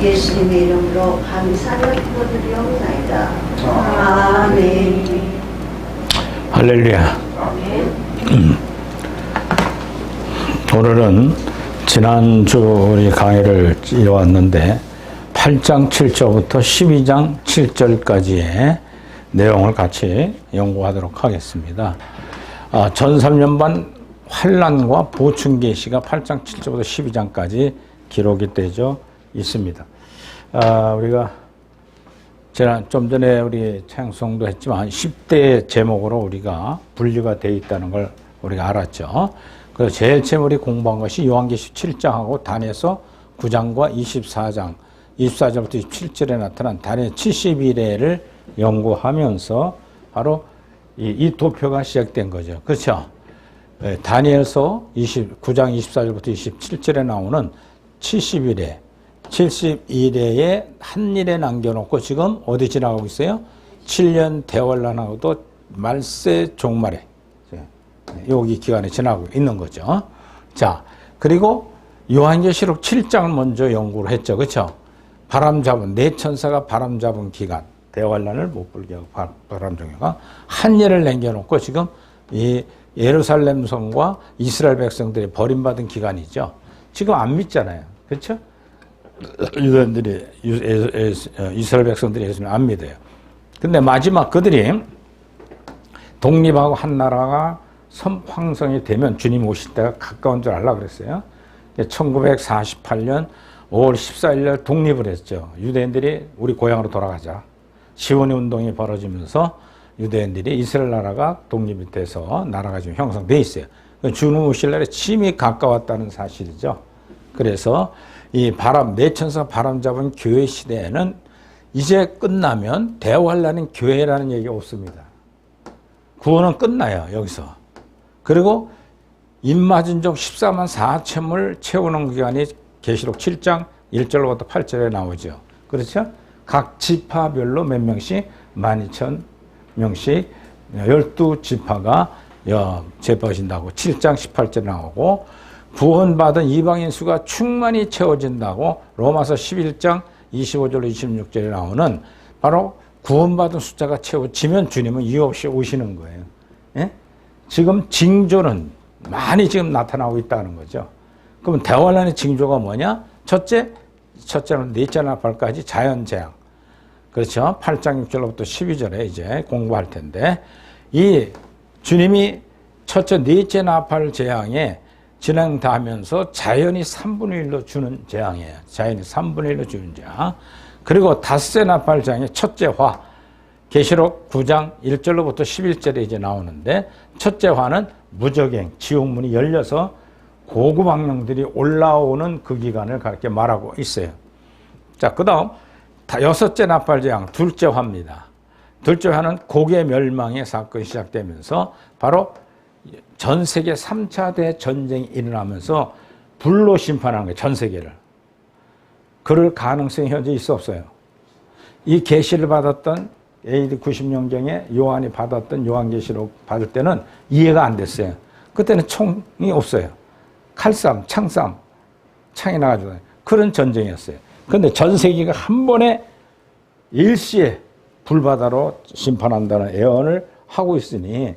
예수님의 이름으로 감사를 드리옵나이다. 아멘. 할렐루야. 오늘은 지난주 우리 강의를 이어왔는데 8장 7절부터 12장 7절까지의 내용을 같이 연구하도록 하겠습니다. 전 3년반 환란과 보충 계시가 8장 7절부터 12장까지 기록이 되어 있습니다. 우리가 좀 전에 우리 찬송도 했지만 10대 제목으로 우리가 분류가 되어 있다는 걸 우리가 알았죠. 그래서 제일 처음 우리 공부한 것이 요한계시 7장하고 다니엘서 9장과 24장, 24절부터 27절에 나타난 다니엘 71회를 연구하면서 바로 이 도표가 시작된 거죠. 그렇죠? 다니엘서 9장 24절부터 27절에 나오는 71회, 71회에 한 일에 남겨놓고 지금 어디 지나가고 있어요? 7년 대환란하고도 말세 종말에 여기 기간에 지나고 있는 거죠. 자, 그리고 요한계시록 7장을 먼저 연구를 했죠. 그렇죠? 바람 잡은 네 천사가 바람 잡은 기간, 대환란을 못 불게 하고 바람 종교가 한 일을 남겨놓고 지금 이 예루살렘 성과 이스라엘 백성들이 버림받은 기간이죠. 지금 안 믿잖아요. 그렇죠? 유대인들이 이스라엘 백성들이 예수님을 안 믿어요. 근데 마지막 그들이 독립하고 한 나라가 황성이 되면 주님 오실 때가 가까운 줄 알라 그랬어요. 1948년 5월 14일 날 독립을 했죠. 유대인들이 우리 고향으로 돌아가자. 시온의 운동이 벌어지면서 유대인들이 이스라엘 나라가 독립이 돼서 나라가 지금 형성돼 있어요. 주님 오실 날에 침이 가까웠다는 사실이죠. 그래서 이 내천사 바람 잡은 교회 시대에는 이제 끝나면 대환란인 교회라는 얘기가 없습니다. 구원은 끝나요, 여기서. 그리고 인마진족 14만 4천을 채우는 기간이 계시록 7장 1절부터 8절에 나오죠. 그렇죠? 각 지파별로 몇 명씩 12,000명씩 12지파가 재빠진다고 7장 18절에 나오고 구원받은 이방인 수가 충만히 채워진다고 로마서 11장 25절로 26절에 나오는 바로 구원받은 숫자가 채워지면 주님은 이유 없이 오시는 거예요. 예? 지금 징조는 많이 지금 나타나고 있다는 거죠. 그럼 대환란의 징조가 뭐냐? 첫째는 넷째 나팔까지 자연재앙. 그렇죠? 8장 6절부터 12절에 이제 공부할 텐데 이 주님이 첫째 넷째 나팔 재앙에 진행하면서 자연이 3분의 1로 주는 재앙이에요. 자연이 3분의 1로 주는 재앙. 그리고 닷새 나팔 재앙의 첫째 화. 계시록 9장 1절로부터 11절에 이제 나오는데 첫째 화는 무적행, 지옥문이 열려서 고급 악령들이 올라오는 그 기간을 그렇게 말하고 있어요. 자, 그 다음 여섯째 나팔 재앙, 둘째 화입니다. 둘째 화는 고개 멸망의 사건이 시작되면서 바로 전 세계 3차 대전쟁이 일어나면서 불로 심판하는 거예요. 전 세계를. 그럴 가능성이 현재 있어 없어요? 이 계시를 받았던 AD 90년경에 요한이 받았던 요한계시록 받을 때는 이해가 안 됐어요. 그때는 총이 없어요. 칼싸움, 창싸움, 창이 나가지고 그런 전쟁이었어요. 그런데 전 세계가 한 번에 일시에 불바다로 심판한다는 예언을 하고 있으니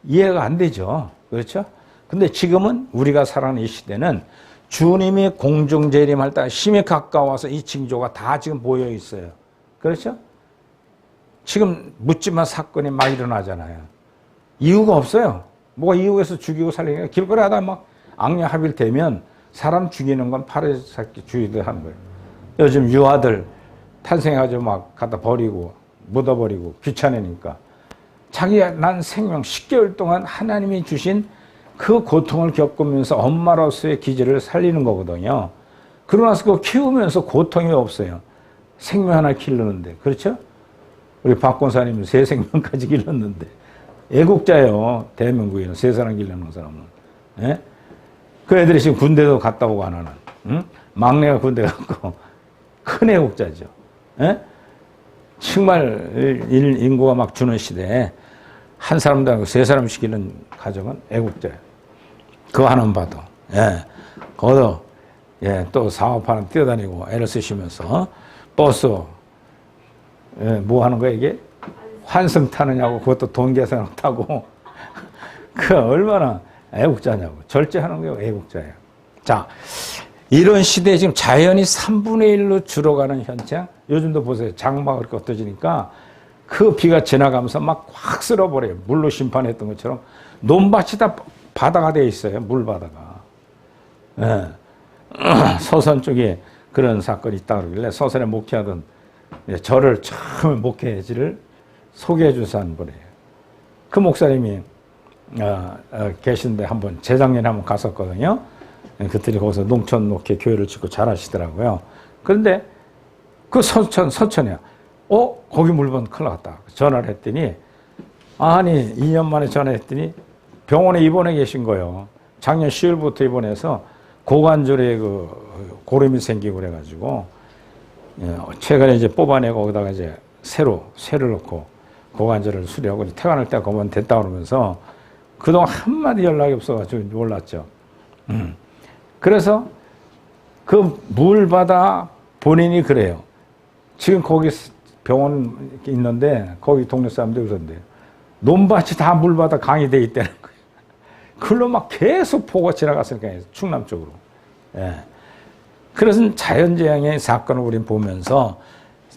이해가 안 되죠. 그렇죠? 근데 지금은 우리가 살아가는 이 시대는 주님이 공중재림할 때 심히 가까워서 이 징조가 다 지금 보여 있어요. 그렇죠? 지금 묻지마 사건이 막 일어나잖아요. 이유가 없어요. 뭐가 이유에서 죽이고 살리니까 길거리 하다 막 악령 합일되면 사람 죽이는 건 파리새끼주의들 하는 거예요. 요즘 유아들 탄생해가지고 막 갖다 버리고 묻어버리고 귀찮으니까 난 생명 10개월 동안 하나님이 주신 그 고통을 겪으면서 엄마로서의 기질을 살리는 거거든요. 그러고 나서 그거 키우면서 고통이 없어요. 생명 하나 기르는데. 그렇죠? 우리 박 권사님은 3생명까지 길렀는데 애국자예요. 대한민국에는 3사람 길르는 사람은. 예? 그 애들이 지금 군대도 갔다 오고 하나는. 응? 막내가 군대 갔고 큰 애국자죠. 예? 정말 인구가 막 주는 시대에 한 사람도 아니고 3사람씩 기르는 가정은 애국자예요. 그거 하나만 봐도. 예. 거기서 예, 또 사업하는 뛰어다니고 애를 쓰시면서 버스, 예, 뭐 하는 거야 이게? 환승 타느냐고 그것도 돈 계산 타고 그 얼마나 애국자냐고. 절제하는 게 애국자예요. 자, 이런 시대에 지금 자연이 3분의 1로 줄어가는 현장. 요즘도 보세요. 장마가 그렇게 엎어지니까 그 비가 지나가면서 막 확 쓸어버려요. 물로 심판했던 것처럼 논밭이 다 바다가 되어 있어요. 물바다가. 예. 서선 쪽에 그런 사건이 있다 그러길래 서선에 목회하던 저를 처음 목회지를 소개해 주셔서 한 분이에요. 그 목사님이 계신데 한번 재작년에 한번 갔었거든요. 그들이 거기서 농촌 목회 교회를 짓고 잘하시더라고요. 그런데 그 서천이야. 거기 물건 큰일 났다. 전화를 했더니 아니 2년 만에 전화했더니 병원에 입원해 계신 거예요. 작년 10월부터 입원해서 고관절에 그 고름이 생기고 그래가지고 최근에 이제 뽑아내고 거기다가 이제 쇠를 넣고 고관절을 수리하고 퇴원할 때가 거면 됐다 그러면서 그동안 한마디 연락이 없어가지고 몰랐죠. 그래서 그 물바다 본인이 그래요. 지금 거기 병원 있는데 거기 동네 사람들이 그런데요. 논밭이 다 물바다 강이 돼 있다는 거예요. 그걸로 막 계속 포가 지나갔으니까 충남 쪽으로. 예. 그래서 자연재해의 사건을 우리는 보면서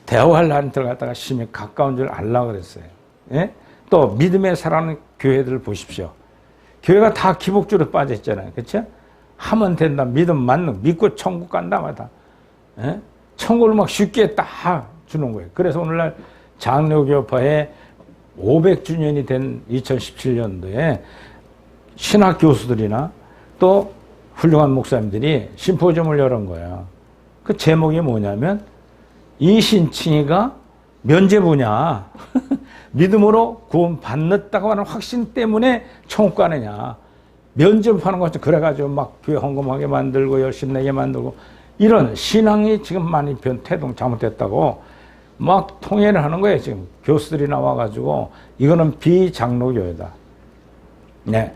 대화할 날 들어갔다가 심히 가까운 줄 알라 그랬어요. 예? 또 믿음에 살아가는 교회들을 보십시오. 교회가 다 기복주로 빠져 있잖아요. 그렇죠? 하면 된다. 믿음 만능. 믿고 천국 간다. 마다. 예? 천국을 막 쉽게 딱 주는 거예요. 그래서 오늘날 장로교파의 500주년이 된 2017년도에 신학 교수들이나 또 훌륭한 목사님들이 심포지엄을 열은 거예요. 그 제목이 뭐냐면 이신칭이가 면죄부냐 믿음으로 구원 받는다고 하는 확신 때문에 천국 가느냐 면죄부하는 것처럼 그래가지고 막 교회 헌금하게 만들고 열심 내게 만들고 이런 신앙이 지금 많이 태동 잘못됐다고 막 통해를 하는 거예요. 지금 교수들이 나와가지고 이거는 비장로교회다. 네.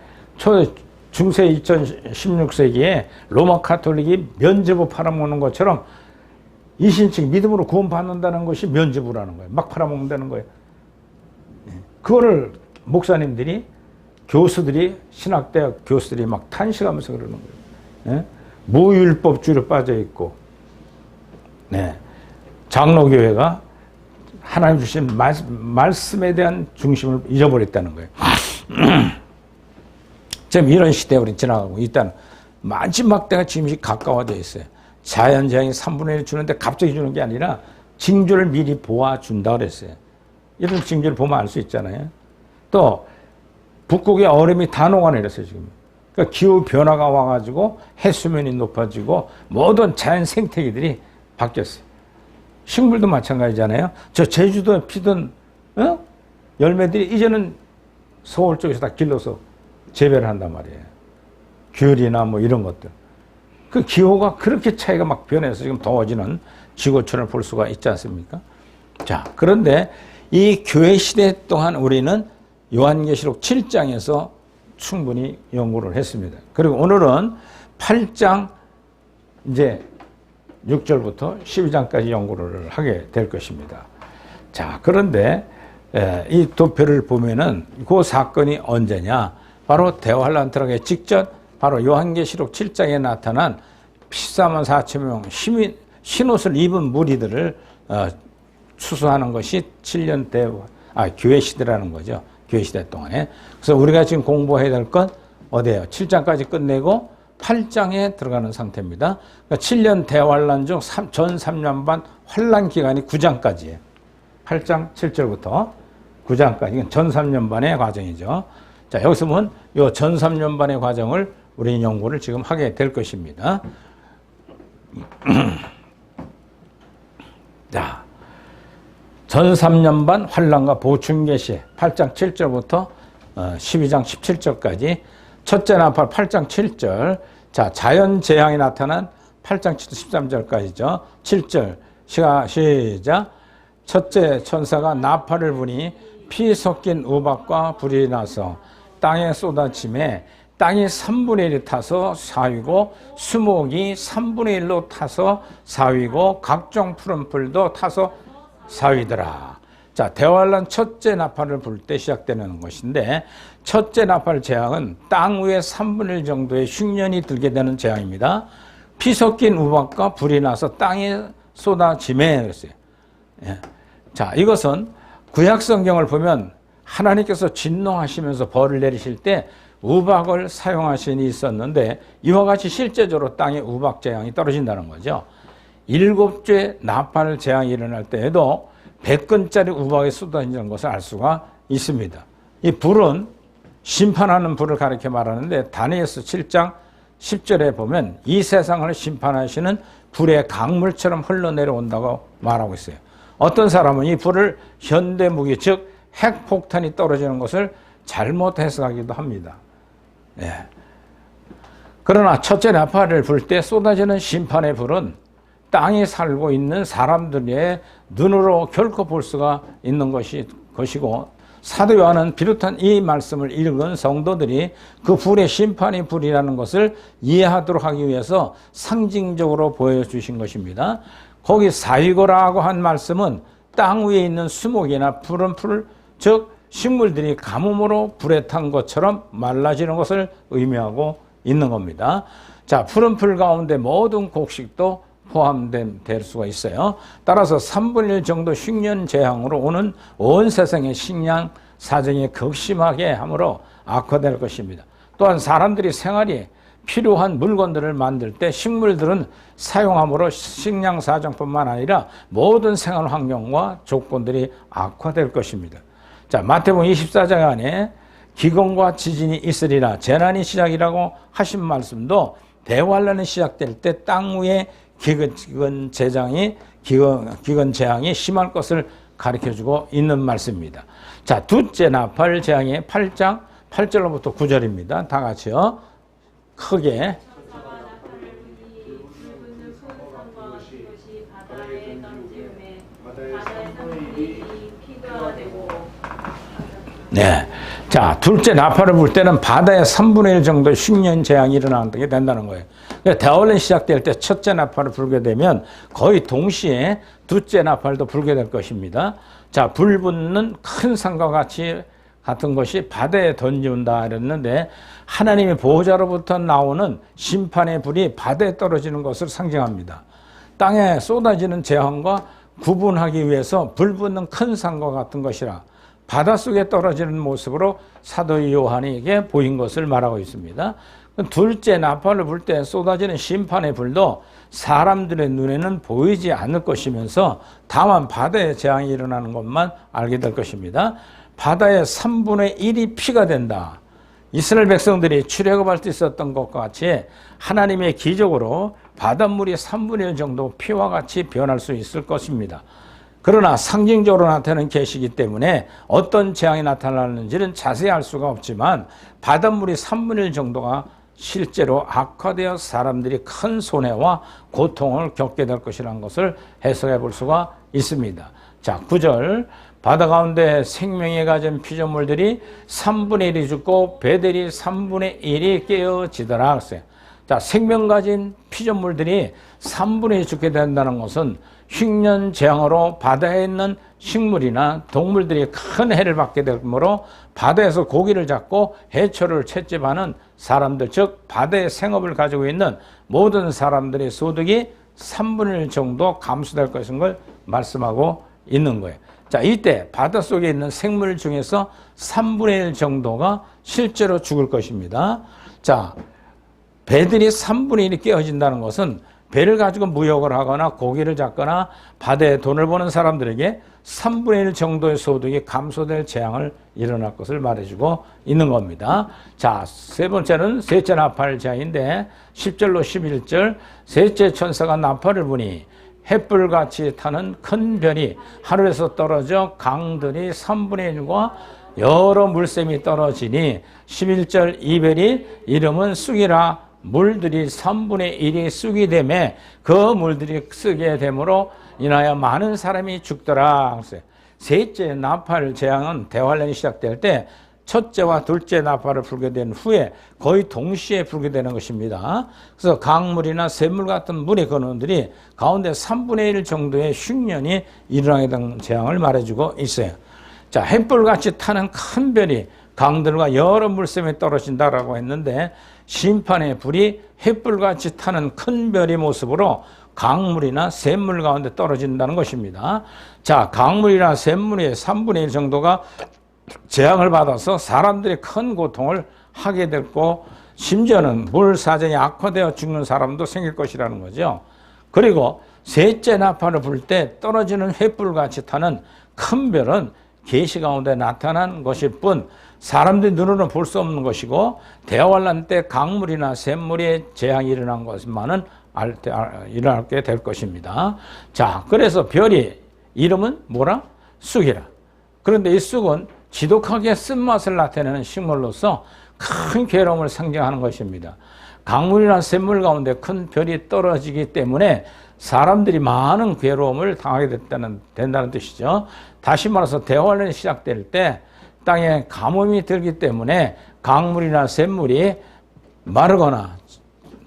중세 2016세기에 로마 카톨릭이 면죄부 팔아먹는 것처럼 이신칭 믿음으로 구원받는다는 것이 면죄부라는 거예요. 막 팔아먹는다는 거예요. 그거를 목사님들이 교수들이 신학대학 교수들이 막 탄식하면서 그러는 거예요. 무율법주의로 빠져 있고, 네. 장로교회가 하나님 주신 말씀에 대한 중심을 잊어버렸다는 거예요. 지금 이런 시대에 우리 지나가고 일단 마지막 때가 지금 가까워져 있어요. 자연재해이 3분의 1 주는데 갑자기 주는 게 아니라 징조를 미리 보아준다 그랬어요. 이런 징조를 보면 알 수 있잖아요. 또 북극의 얼음이 다 녹아내렸어요. 지금. 그러니까 기후 변화가 와가지고 해수면이 높아지고 모든 자연 생태계들이 바뀌었어요. 식물도 마찬가지잖아요. 저 제주도에 피던 열매들이 이제는 서울 쪽에서 다 길러서 재배를 한단 말이에요. 귤이나 뭐 이런 것들. 그 기후가 그렇게 차이가 막 변해서 지금 더워지는 지구촌을 볼 수가 있지 않습니까? 자, 그런데 이 교회 시대 동안 우리는 요한계시록 7장에서 충분히 연구를 했습니다. 그리고 오늘은 8장 이제 6절부터 12장까지 연구를 하게 될 것입니다. 자, 그런데 이 도표를 보면은 그 사건이 언제냐? 바로 대환란 들어가기 직전 바로 요한계시록 7장에 나타난 14만 4천 명 흰옷을 입은 무리들을 추수하는 것이 7년 교회 시대라는 거죠. 교회 시대 동안에. 그래서 우리가 지금 공부해야 될 건 어디예요? 7장까지 끝내고 8장에 들어가는 상태입니다. 그러니까 7년 대환란 중 전 3년 반 환란 기간이 9장까지예요. 8장 7절부터 9장까지. 이건 전 3년 반의 과정이죠. 자, 여기서 보면 이 전 3년 반의 과정을 우리 연구를 지금 하게 될 것입니다. 자, 전 3년 반 환란과 보충계시 8장 7절부터 12장 17절까지 첫째 나팔 8장 7절 자 자연재앙이 나타난 8장 7절 13절까지죠. 7절 시작 첫째 천사가 나팔을 부니 피 섞인 우박과 불이 나서 땅에 쏟아짐에 땅이 3분의 1이 타서 4위고 수목이 3분의 1로 타서 4위고 각종 푸른 풀도 타서 4위더라. 자, 대환란 첫째 나팔을 불 때 시작되는 것인데 첫째 나팔 재앙은 땅 위에 3분의 1 정도의 흉년이 들게 되는 재앙입니다. 피 섞인 우박과 불이 나서 땅에 쏟아지매 그랬어요. 예. 자, 이것은 구약 성경을 보면 하나님께서 진노하시면서 벌을 내리실 때 우박을 사용하신 일이 있었는데 이와 같이 실제적으로 땅에 우박 재앙이 떨어진다는 거죠. 7째 나팔 재앙이 일어날 때에도 100근짜리 우박이 쏟아지는 것을 알 수가 있습니다. 이 불은 심판하는 불을 가리켜 말하는데 다니엘서 7장 10절에 보면 이 세상을 심판하시는 불의 강물처럼 흘러내려온다고 말하고 있어요. 어떤 사람은 이 불을 현대무기 즉 핵폭탄이 떨어지는 것을 잘못 해석하기도 합니다. 네. 그러나 첫째 나팔을 불 때 쏟아지는 심판의 불은 땅에 살고 있는 사람들의 눈으로 결코 볼 수가 있는 것이고 사도 요한은 비롯한 이 말씀을 읽은 성도들이 그 불의 심판의 불이라는 것을 이해하도록 하기 위해서 상징적으로 보여주신 것입니다. 거기 사위고라고 한 말씀은 땅 위에 있는 수목이나 푸른 풀, 즉 식물들이 가뭄으로 불에 탄 것처럼 말라지는 것을 의미하고 있는 겁니다. 자, 푸른 풀 가운데 모든 곡식도 포함될 수가 있어요. 따라서 3분의 1 정도 흉년 재앙으로 오는 온 세상의 식량 사정이 극심하게 함으로 악화될 것입니다. 또한 사람들이 생활이 필요한 물건들을 만들 때 식물들은 사용함으로 식량 사정뿐만 아니라 모든 생활 환경과 조건들이 악화될 것입니다. 자, 마태복음 24장 안에 기근과 지진이 있으리라 재난이 시작이라고 하신 말씀도 대환란이 시작될 때 땅 위에 기근 재앙이 심할 것을 가르쳐주고 있는 말씀입니다. 자, 둘째 나팔 재앙의 8장 8절로부터 9절입니다. 다 같이요. 크게. 네. 자, 둘째 나팔을 불 때는 바다의 3분의 1 정도 흉년 재앙이 일어나게 된다는 거예요. 대환란이 시작될 때 첫째 나팔을 불게 되면 거의 동시에 둘째 나팔도 불게 될 것입니다. 자, 불 붙는 큰 산과 같은 것이 바다에 던지운다 이랬는데 하나님의 보호자로부터 나오는 심판의 불이 바다에 떨어지는 것을 상징합니다. 땅에 쏟아지는 재앙과 구분하기 위해서 불 붙는 큰 산과 같은 것이라 바닷속에 떨어지는 모습으로 사도 요한에게 보인 것을 말하고 있습니다. 둘째 나팔을 불 때 쏟아지는 심판의 불도 사람들의 눈에는 보이지 않을 것이면서 다만 바다에 재앙이 일어나는 것만 알게 될 것입니다. 바다의 3분의 1이 피가 된다. 이스라엘 백성들이 출애굽할 때 있었던 것과 같이 하나님의 기적으로 바닷물이 3분의 1 정도 피와 같이 변할 수 있을 것입니다. 그러나 상징적으로 나타나는 계시이기 때문에 어떤 재앙이 나타나는지는 자세히 알 수가 없지만 바닷물이 3분의 1 정도가 실제로 악화되어 사람들이 큰 손해와 고통을 겪게 될 것이라는 것을 해석해 볼 수가 있습니다. 자, 9절. 바다 가운데 생명에 가진 피조물들이 3분의 1이 죽고 배들이 3분의 1이 깨어지더라. 자, 생명 가진 피조물들이 3분의 1이 죽게 된다는 것은 흉년 재앙으로 바다에 있는 식물이나 동물들이 큰 해를 받게 되므로 바다에서 고기를 잡고 해초를 채집하는 사람들, 즉 바다의 생업을 가지고 있는 모든 사람들의 소득이 3분의 1 정도 감소될 것인 걸 말씀하고 있는 거예요. 자, 이때 바닷속에 있는 생물 중에서 3분의 1 정도가 실제로 죽을 것입니다. 자, 배들이 3분의 1이 깨어진다는 것은 배를 가지고 무역을 하거나 고기를 잡거나 바다에 돈을 버는 사람들에게 3분의 1 정도의 소득이 감소될 재앙을 일어날 것을 말해주고 있는 겁니다. 자, 세 번째는 셋째 나팔 재앙인데 10절로 11절 셋째 천사가 나팔을 부니 햇불같이 타는 큰 별이 하늘에서 떨어져 강들이 3분의 1과 여러 물샘이 떨어지니 11절 이 별이 이름은 쑥이라 물들이 3분의 1이 쑥이 되매 그 물들이 쓰게 되므로 인하여 많은 사람이 죽더라. 셋째 나팔 재앙은 대환란이 시작될 때 첫째와 둘째 나팔을 불게 된 후에 거의 동시에 불게 되는 것입니다. 그래서 강물이나 샘물 같은 물의 근원들이 가운데 3분의 1 정도의 흉년이 일어나게 된 재앙을 말해주고 있어요. 자, 햇불같이 타는 큰 별이 강들과 여러 물샘에 떨어진다라고 했는데, 심판의 불이 햇불같이 타는 큰 별의 모습으로 강물이나 샘물 가운데 떨어진다는 것입니다. 자, 강물이나 샘물의 3분의 1 정도가 재앙을 받아서 사람들이 큰 고통을 하게 됐고, 심지어는 물 사정이 악화되어 죽는 사람도 생길 것이라는 거죠. 그리고 셋째 나팔을 불 때 떨어지는 횃불같이 타는 큰 별은 계시 가운데 나타난 것일 뿐 사람들이 눈으로는 볼 수 없는 것이고, 대환란 때 강물이나 샘물의 재앙이 일어난 것만은 일어나게 될 것입니다. 자, 그래서 별이 이름은 뭐라? 쑥이라. 그런데 이 쑥은 지독하게 쓴맛을 나타내는 식물로서 큰 괴로움을 상징하는 것입니다. 강물이나 샘물 가운데 큰 별이 떨어지기 때문에 사람들이 많은 괴로움을 당하게 된다는 뜻이죠. 다시 말해서 대환란이 시작될 때 땅에 가뭄이 들기 때문에 강물이나 샘물이 마르거나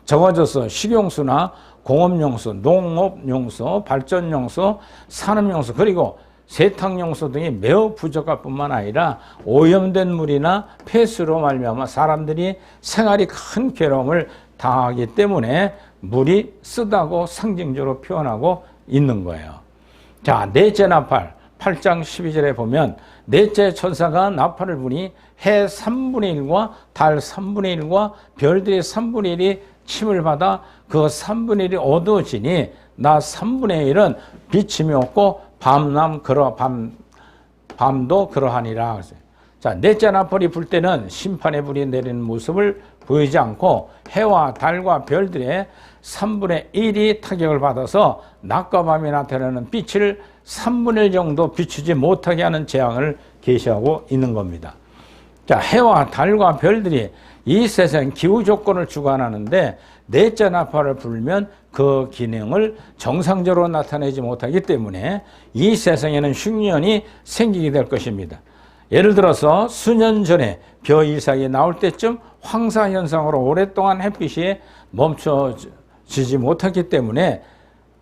적어져서 식용수나 공업용수, 농업용수, 발전용수, 산업용수, 그리고 세탁용수 등이 매우 부족할 뿐만 아니라 오염된 물이나 폐수로 말미암아 사람들이 생활이 큰 괴로움을 당하기 때문에 물이 쓰다고 상징적으로 표현하고 있는 거예요. 자, 넷째 나팔 8장 12절에 보면 넷째 천사가 나팔을 부니 해 3분의 1과 달 3분의 1과 별들의 3분의 1이 침을 받아 그 3분의 1이 어두워지니 나 3분의 1은 비침이 없고 밤도 그러하니라. 자, 넷째 나팔이 불 때는 심판의 불이 내리는 모습을 보이지 않고 해와 달과 별들의 3분의 1이 타격을 받아서 낮과 밤이 나타나는 빛을 3분의 1 정도 비추지 못하게 하는 재앙을 계시하고 있는 겁니다. 자, 해와 달과 별들이 이 세상 기후 조건을 주관하는데 넷째 나팔을 불면 그 기능을 정상적으로 나타내지 못하기 때문에 이 세상에는 흉년이 생기게 될 것입니다. 예를 들어서 수년 전에 벼 이삭이 나올 때쯤 황사 현상으로 오랫동안 햇빛이 멈춰지지 못하기 때문에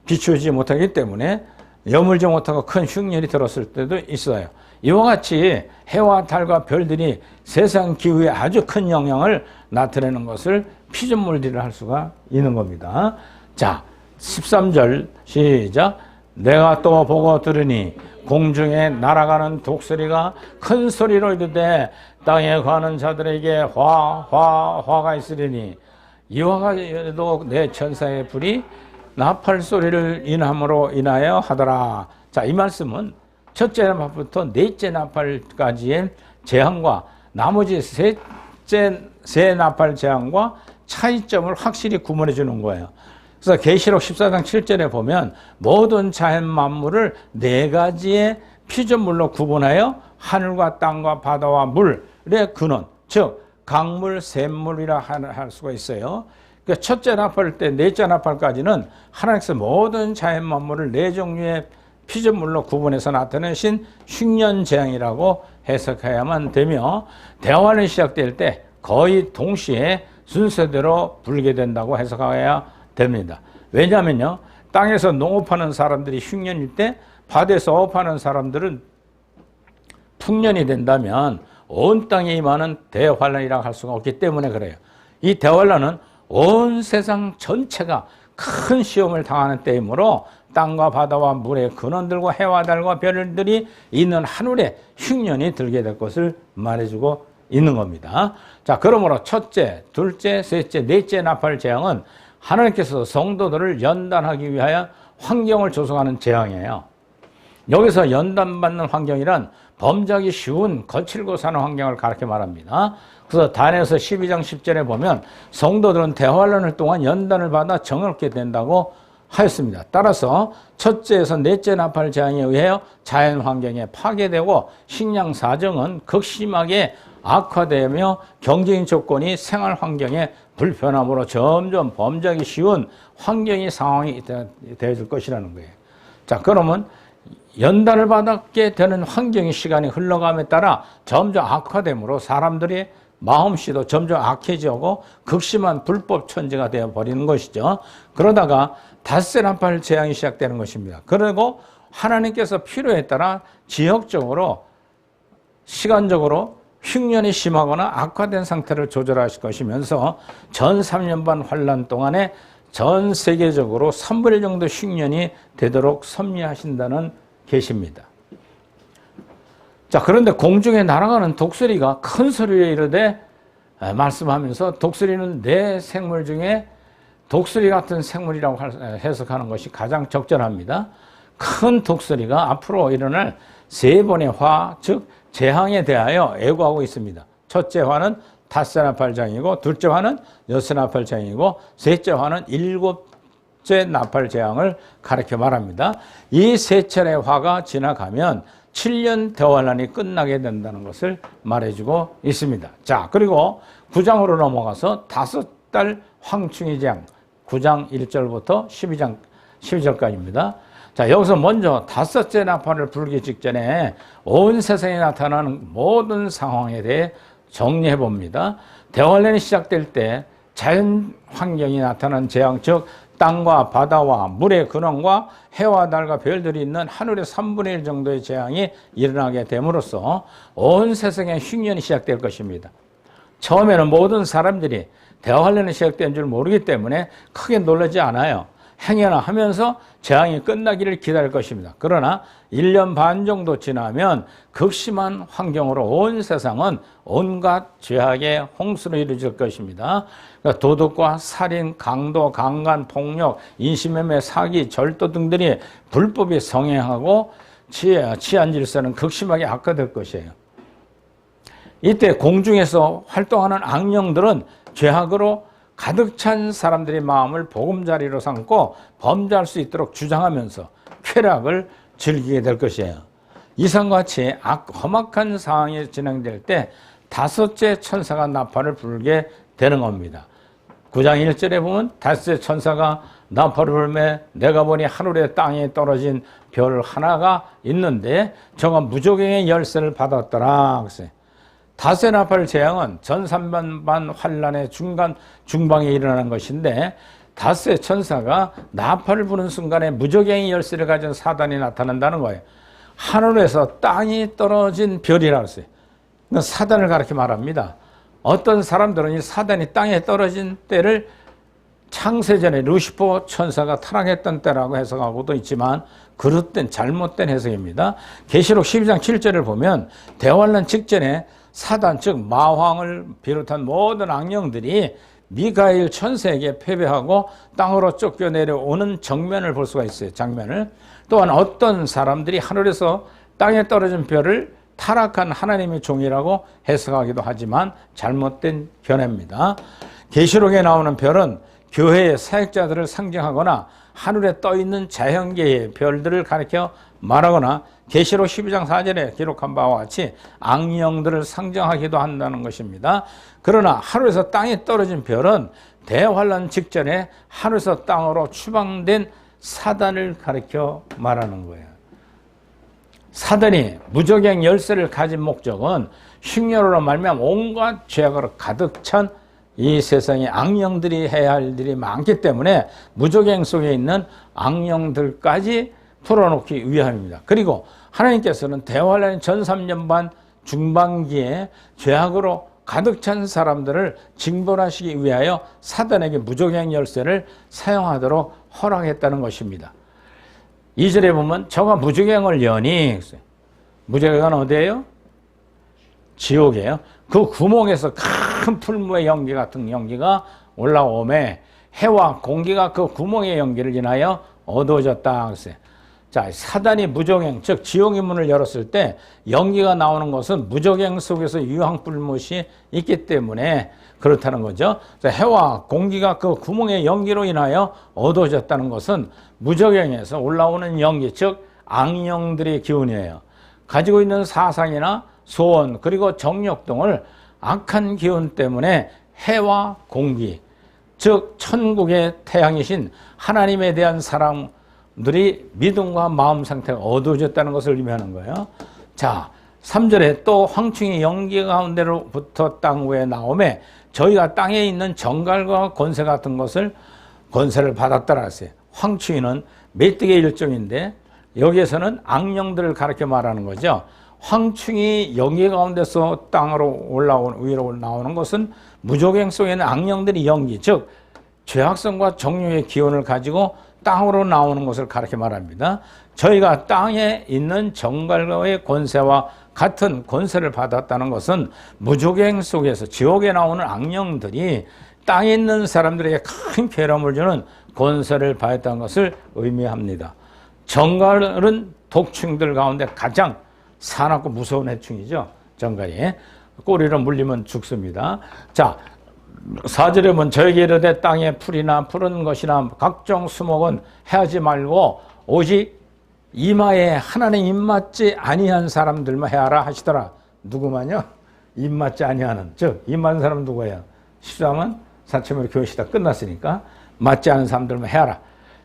비추지 못하기 때문에 여물지 못하고 큰 흉년이 들었을 때도 있어요. 이와 같이 해와 달과 별들이 세상 기후에 아주 큰 영향을 나타내는 것을 피조물들을 할 수가 있는 겁니다. 자, 13절 시작. 내가 또 보고 들으니 공중에 날아가는 독수리가 큰 소리로 이르되 땅에 가는 자들에게 화가 있으리니 이와 같이도 내 천사의 불이 나팔 소리를 인함으로 인하여 하더라. 자, 이 말씀은 첫째 나팔부터 넷째 나팔까지의 재앙과 나머지 세 나팔 재앙과 차이점을 확실히 구분해 주는 거예요. 그래서 계시록 14장 7절에 보면 모든 자연 만물을 네 가지의 피조물로 구분하여 하늘과 땅과 바다와 물의 근원, 즉 강물, 샘물이라 할 수가 있어요. 그러니까 첫째 나팔 때 넷째 나팔까지는 하나님께서 모든 자연 만물을 네 종류의 피조물로 구분해서 나타내신 흉년 재앙이라고 해석해야만 되며, 대환란이 시작될 때 거의 동시에 순서대로 불게 된다고 해석해야 됩니다. 왜냐하면요, 땅에서 농업하는 사람들이 흉년일 때 바다에서 어업하는 사람들은 풍년이 된다면 온 땅에 임하는 대환란이라고 할 수가 없기 때문에 그래요. 이 대환란은 온 세상 전체가 큰 시험을 당하는 때이므로 땅과 바다와 물의 근원들과 해와 달과 별들이 있는 하늘에 흉년이 들게 될 것을 말해주고 있는 겁니다. 자, 그러므로 첫째, 둘째, 셋째, 넷째 나팔 재앙은 하나님께서 성도들을 연단하기 위하여 환경을 조성하는 재앙이에요. 여기서 연단받는 환경이란 범죄하기 쉬운 거칠고 사는 환경을 가르쳐 말합니다. 그래서 다니엘서 12장 10절에 보면 성도들은 대환란을 동안 연단을 받아 정욕게 된다고 하였습니다. 따라서 첫째에서 넷째 나팔 재앙에 의하여 자연 환경에 파괴되고 식량 사정은 극심하게 악화되며 경제인 조건이 생활 환경에 불편함으로 점점 범죄하기 쉬운 환경이 상황이 되어질 것이라는 거예요. 자, 그러면 연단을 받게 되는 환경의 시간이 흘러감에 따라 점점 악화되므로 사람들이 마음씨도 점점 악해지고 극심한 불법 천지가 되어버리는 것이죠. 그러다가 닷새 나팔 재앙이 시작되는 것입니다. 그리고 하나님께서 필요에 따라 지역적으로 시간적으로 흉년이 심하거나 악화된 상태를 조절하실 것이면서 전 3년 반 환란 동안에 전 세계적으로 3분의 1 정도 흉년이 되도록 섭리하신다는 계십니다. 자, 그런데 공중에 날아가는 독수리가 큰 소리로 이르되 말씀하면서 독수리는 네 생물 중에 독수리 같은 생물이라고 해석하는 것이 가장 적절합니다. 큰 독수리가 앞으로 일어날 세 번의 화, 즉 재앙에 대하여 애고하고 있습니다. 첫째 화는 닷새 나팔장이고, 둘째 화는 여섯 나팔장이고, 셋째 화는 일곱째 나팔 재앙을 가리켜 말합니다. 이 세 차례 화가 지나가면 7년 대환란이 끝나게 된다는 것을 말해주고 있습니다. 자, 그리고 9장으로 넘어가서 5달 황충의 재앙, 9장 1절부터 12절까지입니다. 자, 여기서 먼저 5째 나팔을 불기 직전에 온 세상에 나타나는 모든 상황에 대해 정리해 봅니다. 대환란이 시작될 때 자연 환경이 나타난 재앙, 즉 땅과 바다와 물의 근원과 해와 달과 별들이 있는 하늘의 3분의 1 정도의 재앙이 일어나게 됨으로써 온 세상에 흉년이 시작될 것입니다. 처음에는 모든 사람들이 대환란이 시작된 줄 모르기 때문에 크게 놀라지 않아요. 행여나 하면서 재앙이 끝나기를 기다릴 것입니다. 그러나 1년 반 정도 지나면 극심한 환경으로 온 세상은 온갖 죄악의 홍수로 이루어질 것입니다. 그러니까 도둑과 살인, 강도, 강간, 폭력, 인신매매, 사기, 절도 등들이 불법이 성행하고 치안 질서는 극심하게 악화될 것이에요. 이때 공중에서 활동하는 악령들은 죄악으로 가득 찬 사람들의 마음을 보금자리로 삼고 범죄할 수 있도록 주장하면서 쾌락을 즐기게 될 것이에요. 이상과 같이 험악한 상황이 진행될 때 5째 천사가 나팔을 불게 되는 겁니다. 9장 1절에 보면 5째 천사가 나팔을 불매 내가 보니 하늘의 땅에 떨어진 별 하나가 있는데 저가 무조갱의 열쇠를 받았더라. 5째 나팔 재앙은 전 3년 반 환란의 중방에 일어나는 것인데 5째 천사가 나팔을 부는 순간에 무저갱이 열쇠를 가진 사단이 나타난다는 거예요. 하늘에서 땅이 떨어진 별이라고 했어요. 사단을 가르쳐 말합니다. 어떤 사람들은 이 사단이 땅에 떨어진 때를 창세전에 루시퍼 천사가 타락했던 때라고 해석하고도 있지만 그릇된 잘못된 해석입니다. 계시록 12장 7절을 보면 대환란 직전에 사단 즉 마왕을 비롯한 모든 악령들이 미가엘 천사에게 패배하고 땅으로 쫓겨 내려오는 정면을 볼 수가 있어요. 장면을. 또한 어떤 사람들이 하늘에서 땅에 떨어진 별을 타락한 하나님의 종이라고 해석하기도 하지만 잘못된 견해입니다. 계시록에 나오는 별은 교회의 사역자들을 상징하거나 하늘에 떠있는 자연계의 별들을 가리켜 말하거나 계시록 12장 4절에 기록한 바와 같이 악령들을 상징하기도 한다는 것입니다. 그러나 하늘에서 땅에 떨어진 별은 대환란 직전에 하늘에서 땅으로 추방된 사단을 가리켜 말하는 거예요. 사단이 무저갱 열쇠를 가진 목적은 흉년으로 말미암아 온갖 죄악으로 가득 찬 이 세상에 악령들이 해야 할 일이 많기 때문에 무저갱 속에 있는 악령들까지 풀어놓기 위함입니다. 그리고 하나님께서는 대환란 전 3년 반 중반기에 죄악으로 가득 찬 사람들을 징벌하시기 위하여 사단에게 무저갱 열쇠를 사용하도록 허락했다는 것입니다. 2절에 보면 저가 무저갱을 여니, 무저갱은 어디예요? 지옥이에요. 그 구멍에서 큰 풀무의 연기 같은 연기가 올라오매 해와 공기가 그 구멍의 연기를 인하여 어두워졌다. 자, 사단이 무저갱, 즉 지옥의 문을 열었을 때 연기가 나오는 것은 무저갱 속에서 유황불못이 있기 때문에 그렇다는 거죠. 해와 공기가 그 구멍의 연기로 인하여 어두워졌다는 것은 무저갱에서 올라오는 연기, 즉 악령들의 기운이에요. 가지고 있는 사상이나 소원 그리고 정력 등을 악한 기운 때문에 해와 공기, 즉 천국의 태양이신 하나님에 대한 사랑 사람들이 믿음과 마음 상태가 어두워졌다는 것을 의미하는 거예요. 자, 3절에 또 황충이 연기 가운데로부터 땅 위에 나오매 저희가 땅에 있는 정갈과 권세 같은 것을 권세를 받았더라 했어요. 황충이는 메뚜기의 일종인데 여기에서는 악령들을 가르쳐 말하는 거죠. 황충이 연기 가운데서 땅으로 위로 나오는 것은 무조갱 속에 있는 악령들이 연기, 즉 죄악성과 정욕의 기운을 가지고 땅으로 나오는 것을 가르쳐 말합니다. 저희가 땅에 있는 정갈과의 권세와 같은 권세를 받았다는 것은 무조갱 속에서 지옥에 나오는 악령들이 땅에 있는 사람들에게 큰 괴로움을 주는 권세를 받았다는 것을 의미합니다. 정갈은 독충들 가운데 가장 사납고 무서운 해충이죠. 정갈이. 꼬리로 물리면 죽습니다. 자, 4절에 보면 저에게 이르되 땅에 풀이나 푸른 것이나 각종 수목은 해하지 말고 오직 이마에 하나님 입맞지 아니한 사람들만 해하라 하시더라. 누구만요? 입맞지 아니하는, 즉 입맞는 사람 누구예요? 13은 사체모의 교시다 끝났으니까 맞지 않은 사람들만 해하라.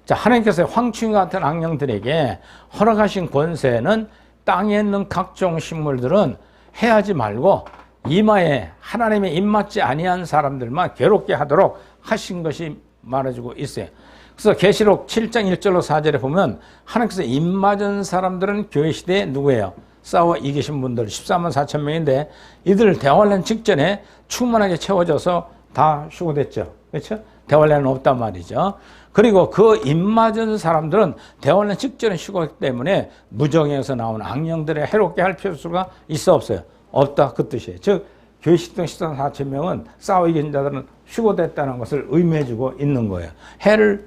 자, 하나님께서 황충이 같은 악령들에게 허락하신 권세는 땅에 있는 각종 식물들은 해하지 말고 이마에 하나님의 입맞지 아니한 사람들만 괴롭게 하도록 하신 것이 말해주고 있어요. 그래서 계시록 7장 1절로 4절에 보면 하나님께서 입맞은 사람들은 교회 시대에 누구예요? 싸워 이기신 분들 14만 4천 명인데 이들 대환란 직전에 충만하게 채워져서 다 휴고됐죠. 그렇죠? 대환란은 없단 말이죠. 그리고 그 입맞은 사람들은 대환란 직전에 휴고했기 때문에 무정에서 나오는 악령들에 해롭게 할 필요가 있어 없어요? 없다 그 뜻이에요. 즉 교회 시대 14만 4천 명은 싸워 이긴 자들은 휴고됐다는 것을 의미해주고 있는 거예요. 해를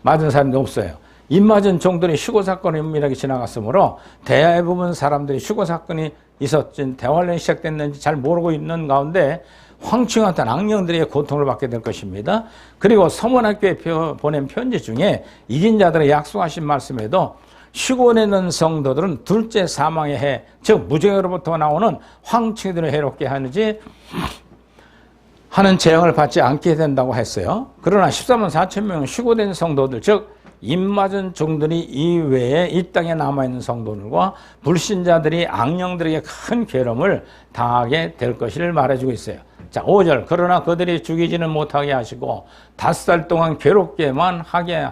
맞은 사람도 없어요. 입맞은 종들이 휴고 사건이 은밀하게 지나갔으므로 대부분 사람들이 휴고 사건이 있었지 대환란이 시작됐는지 잘 모르고 있는 가운데 황충 같은 악령들의 고통을 받게 될 것입니다. 그리고 서문학교에 보낸 편지 중에 이긴 자들의 약속하신 말씀에도 휴고에 있는 성도들은 둘째 사망의 해, 즉 무정으로부터 나오는 황충이들을 해롭게 하는지 하는 재앙을 받지 않게 된다고 했어요. 그러나 14만 4천 명은 휴고된 성도들, 즉 입맞은 종들이 이외에 이 땅에 남아있는 성도들과 불신자들이 악령들에게 큰 괴로움을 당하게 될 것을 말해주고 있어요. 자, 5절 그러나 그들이 죽이지는 못하게 하시고 5살 동안 괴롭게만 하게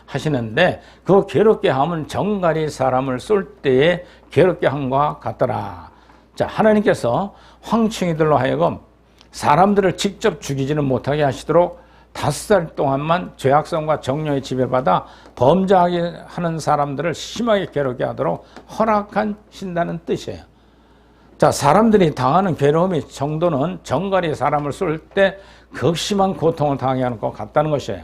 하시는데 그 괴롭게 함은 정갈이 사람을 쏠 때에 괴롭게 함과 같더라. 자, 하나님께서 황충이들로 하여금 사람들을 직접 죽이지는 못하게 하시도록 5살 동안만 죄악성과 정욕에 지배받아 범죄하게 하는 사람들을 심하게 괴롭게 하도록 허락하신다는 뜻이에요. 자, 사람들이 당하는 괴로움의 정도는 정갈이 사람을 쏠 때 극심한 고통을 당하게 하는 것 같다는 것이에요.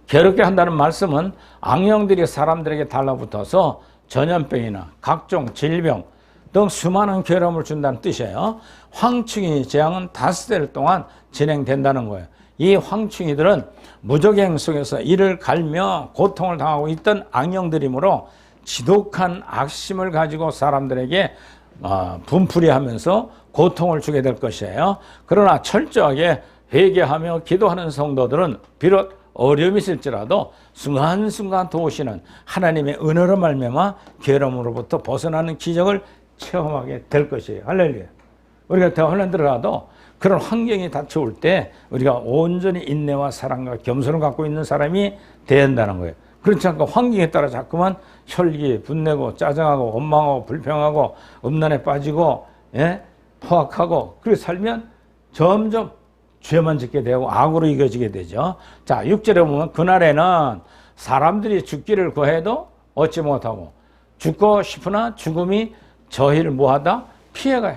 괴롭게 한다는 말씀은 악령들이 사람들에게 달라붙어서 전염병이나 각종 질병 등 수많은 괴로움을 준다는 뜻이에요. 황충이 재앙은 5달 동안 진행된다는 거예요. 이 황충이들은 무조갱 속에서 이를 갈며 고통을 당하고 있던 악령들이므로 지독한 악심을 가지고 사람들에게 분풀이하면서 고통을 주게 될 것이에요. 그러나 철저하게 회개하며 기도하는 성도들은 비록 어려움이 있을지라도 순간순간 도우시는 하나님의 은혜로 말미암아 괴로움으로부터 벗어나는 기적을 체험하게 될 것이에요. 할렐루야. 우리가 대환란 들어가도 그런 환경이 닥쳐올 때 우리가 온전히 인내와 사랑과 겸손을 갖고 있는 사람이 돼야 한다는 거예요. 그렇지 않고 환경에 따라 자꾸만 혈기, 분내고 짜증하고 원망하고 불평하고 음란에 빠지고 포악하고 그렇게 살면 점점 죄만 짓게 되고 악으로 이겨지게 되죠. 자, 6절에 보면 그날에는 사람들이 죽기를 구해도 얻지 못하고 죽고 싶으나 죽음이 저희를 뭐하다? 피해가요.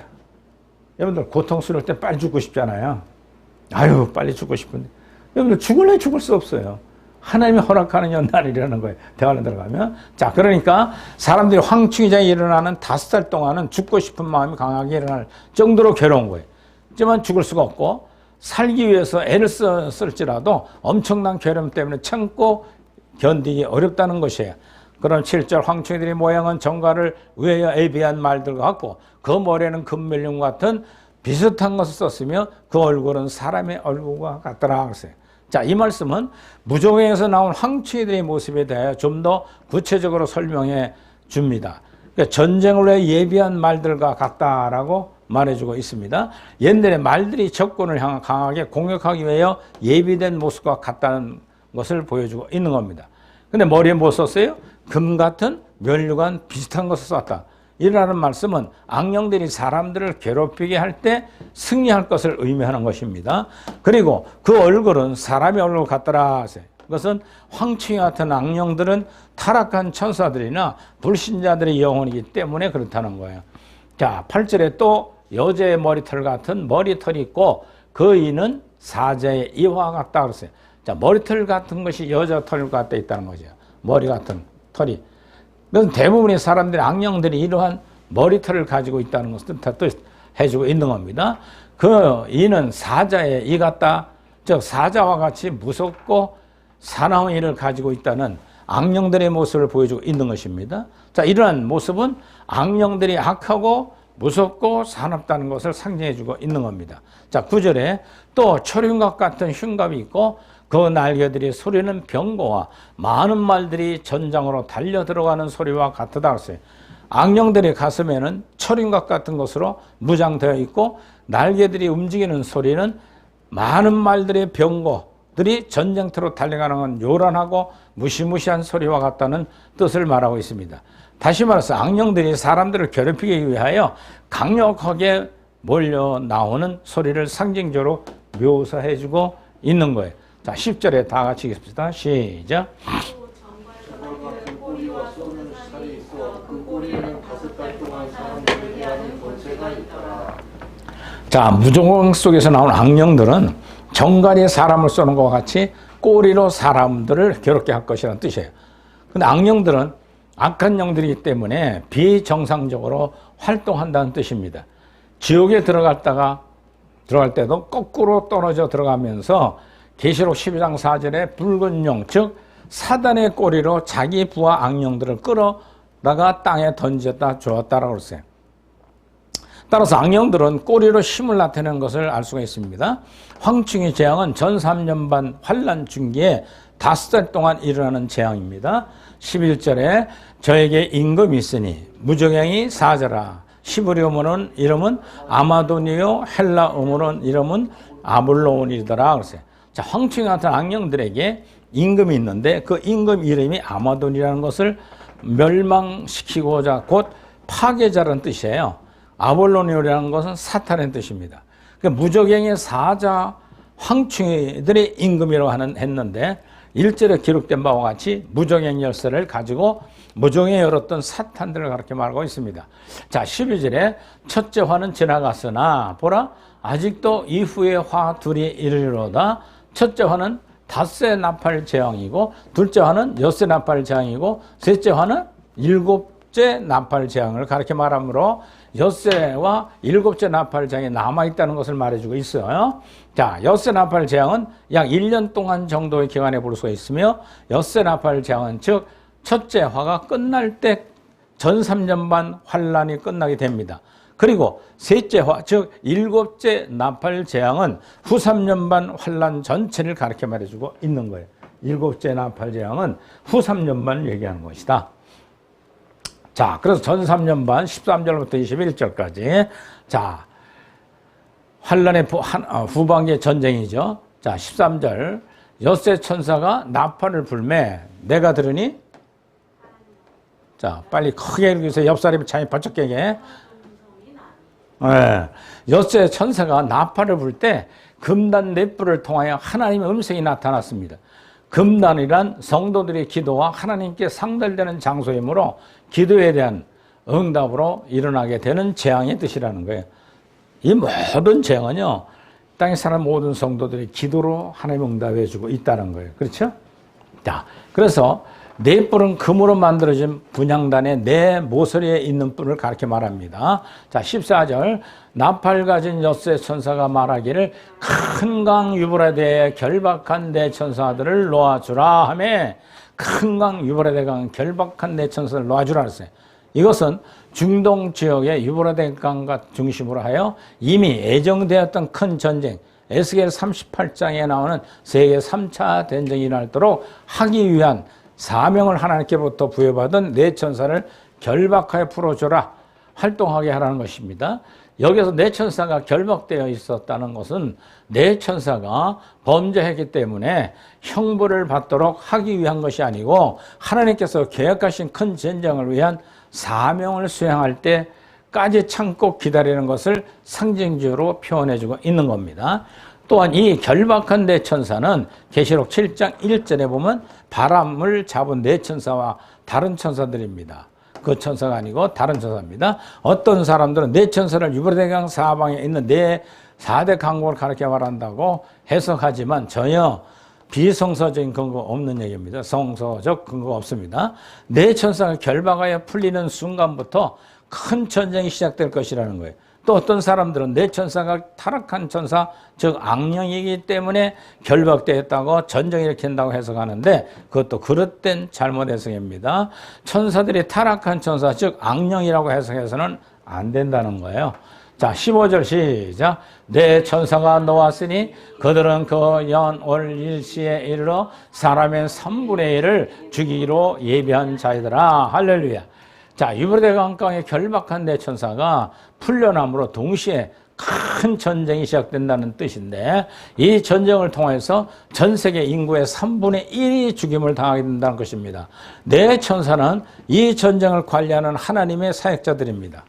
여러분들 고통스러울 때 빨리 죽고 싶잖아요. 아유 빨리 죽고 싶은데 여러분들 죽을래 죽을 수 없어요. 하나님이 허락하는 연날이라는 거예요. 대화를 들어가면. 자, 그러니까 사람들이 황충이장에 일어나는 5살 동안은 죽고 싶은 마음이 강하게 일어날 정도로 괴로운 거예요. 하지만 죽을 수가 없고 살기 위해서 애를 쓸지라도 엄청난 괴로움 때문에 참고 견디기 어렵다는 것이에요. 그런 7절 황충이들의 모양은 정갈을 위하여 예비한 말들 같고 그 머리에는 금멜륨 같은 비슷한 것을 썼으며 그 얼굴은 사람의 얼굴과 같더라 그랬어요. 자, 이 말씀은 무종행에서 나온 황충이들의 모습에 대하여 좀 더 구체적으로 설명해 줍니다. 그러니까 전쟁을 위해 예비한 말들과 같다라고 말해주고 있습니다. 옛날에 말들이 적군을 향해 강하게 공격하기 위하여 예비된 모습과 같다는 것을 보여주고 있는 겁니다. 근데 머리에 뭐 썼어요? 금 같은 면류관 비슷한 것을 썼다. 이라는 말씀은 악령들이 사람들을 괴롭히게 할 때 승리할 것을 의미하는 것입니다. 그리고 그 얼굴은 사람의 얼굴 같더라. 그것은 황충이 같은 악령들은 타락한 천사들이나 불신자들의 영혼이기 때문에 그렇다는 거예요. 자, 8절에 또 여자의 머리털 같은 머리털이 있고 그 이는 사자의 이와 같다 그랬어요. 자, 머리털 같은 것이 여자 털 같다 있다는 거죠. 머리 같은 털이. 그건 대부분의 사람들이 악령들이 이러한 머리털을 가지고 있다는 것을 뜻해주고 있는 겁니다. 그 이는 사자의 이 같다. 즉 사자와 같이 무섭고 사나운 이를 가지고 있다는 악령들의 모습을 보여주고 있는 것입니다. 자, 이러한 모습은 악령들이 악하고 무섭고 사납다는 것을 상징해주고 있는 겁니다. 자, 9절에 또 철흉각 같은 흉갑이 있고 그 날개들이 소리는 병거와 많은 말들이 전장으로 달려 들어가는 소리와 같다 그랬어요. 악령들의 가슴에는 철흉각 같은 것으로 무장되어 있고 날개들이 움직이는 소리는 많은 말들의 병거들이 전쟁터로 달려가는 건 요란하고 무시무시한 소리와 같다는 뜻을 말하고 있습니다. 다시 말해서 악령들이 사람들을 괴롭히기 위하여 강력하게 몰려 나오는 소리를 상징적으로 묘사해주고 있는 거예요. 자, 10절에 다 같이 읽습니다. 시작. 자, 무종행 속에서 나온 악령들은 정갈이 사람을 쏘는 것과 같이 꼬리로 사람들을 괴롭게 할 것이라는 뜻이에요. 근데 악령들은 악한 영들이기 때문에 비정상적으로 활동한다는 뜻입니다. 지옥에 들어갈 때도 거꾸로 떨어져 들어가면서 계시록 12장 4절에 붉은 용, 즉 사단의 꼬리로 자기 부하 악령들을 끌어다가 땅에 던졌다 주었다라고 그랬어요. 따라서 악령들은 꼬리로 힘을 나타내는 것을 알 수가 있습니다. 황충의 재앙은 전 3년 환란 중기에 5달 동안 일어나는 재앙입니다. 11절에 저에게 임금이 있으니 무종행이 사자라. 히브리어 이름은 아마도니요, 헬라 이름은 아볼로온이더라 그랬어요. 자, 황충 같은 악령들에게 임금이 있는데 그 임금 이름이 아마돈이라는 것을 멸망시키고자 곧 파괴자라는 뜻이에요. 아볼로니오라는 것은 사탄의 뜻입니다. 그러니까 무적행의 사자 황충이들의 임금이라고 했는데 1절에 기록된 바와 같이 무적행 열쇠를 가지고 무종에 열었던 사탄들을 그렇게 말하고 있습니다. 자, 12절에 첫째 화는 지나갔으나 보라 아직도 이후의 화 둘이 이르리로다. 첫째 화는 닷새 나팔 재앙이고 둘째 화는 엿새 나팔 재앙이고 셋째 화는 일곱째 나팔 재앙을 가르쳐 말하므로 엿새와 일곱째 나팔 재앙이 남아있다는 것을 말해주고 있어요. 자, 엿새 나팔 재앙은 약 1년 동안 정도의 기간에 볼 수가 있으며 엿새 나팔 재앙은 즉 첫째 화가 끝날 때 전 3년 반 환란이 끝나게 됩니다. 그리고 셋째 화, 즉 일곱째 나팔 재앙은 후 3년 반 환란 전체를 가르쳐 말해주고 있는 거예요. 일곱째 나팔 재앙은 후 3년 반을 얘기하는 것이다. 자, 그래서 전 3년 반 13절부터 21절까지 자, 환란의 후반기의 전쟁이죠. 자, 13절 엿새 천사가 나팔을 불매 내가 들으니 자, 빨리 크게 읽으세요. 옆 사람이 잠이 바짝 깨게. 네. 엿새 천사가 나팔을 불 때 금단 넷불을 통하여 하나님의 음성이 나타났습니다. 금단이란 성도들의 기도와 하나님께 상달되는 장소이므로 기도에 대한 응답으로 일어나게 되는 재앙의 뜻이라는 거예요. 이 모든 재앙은요, 땅에 사는 모든 성도들의 기도로 하나님 응답해 주고 있다는 거예요. 그렇죠? 자, 그래서 네 뿔은 금으로 만들어진 분향단의 네 모서리에 있는 뿔을 가르쳐 말합니다. 자, 14절 나팔 가진 엿새 천사가 말하기를 큰 강 유브라데에 결박한 내 천사들을 놓아주라 하며 큰 강 유브라데 강 결박한 내 천사를 놓아주라 했어요. 이것은 중동 지역의 유브라데 강과 중심으로 하여 이미 예정되었던 큰 전쟁, 에스겔 38장에 나오는 세계 3차 대전이 일어나도록 하기 위한 사명을 하나님께부터 부여받은 네 천사를 결박하여 풀어줘라, 활동하게 하라는 것입니다. 여기서 네 천사가 결박되어 있었다는 것은 네 천사가 범죄했기 때문에 형벌을 받도록 하기 위한 것이 아니고 하나님께서 계획하신 큰 전쟁을 위한 사명을 수행할 때까지 참고 기다리는 것을 상징적으로 표현해주고 있는 겁니다. 또한 이 결박한 네 천사는 계시록 7장 1절에 보면 바람을 잡은 네 천사와 다른 천사들입니다. 그 천사가 아니고 다른 천사입니다. 어떤 사람들은 네 천사를 유브라데강 사방에 있는 네 4대 강국을 가르쳐 말한다고 해석하지만 전혀 비성서적인 근거 없는 얘기입니다. 성서적 근거가 없습니다. 네 천사가 결박하여 풀리는 순간부터 큰 전쟁이 시작될 것이라는 거예요. 또 어떤 사람들은 네 천사가 타락한 천사, 즉 악령이기 때문에 결박되었다고 전쟁을 일으킨다고 해석하는데 그것도 그릇된 잘못 해석입니다. 천사들이 타락한 천사, 즉 악령이라고 해석해서는 안 된다는 거예요. 자, 15절 시작. 네 천사가 놓았으니 그들은 그 연월 일시에 이르러 사람의 3분의 1을 죽이기로 예비한 자이더라. 할렐루야. 자, 유브라데 강가에 결박한 네 천사가 풀려남으로 동시에 큰 전쟁이 시작된다는 뜻인데 이 전쟁을 통해서 전 세계 인구의 3분의 1이 죽임을 당하게 된다는 것입니다. 네 천사는 이 전쟁을 관리하는 하나님의 사역자들입니다.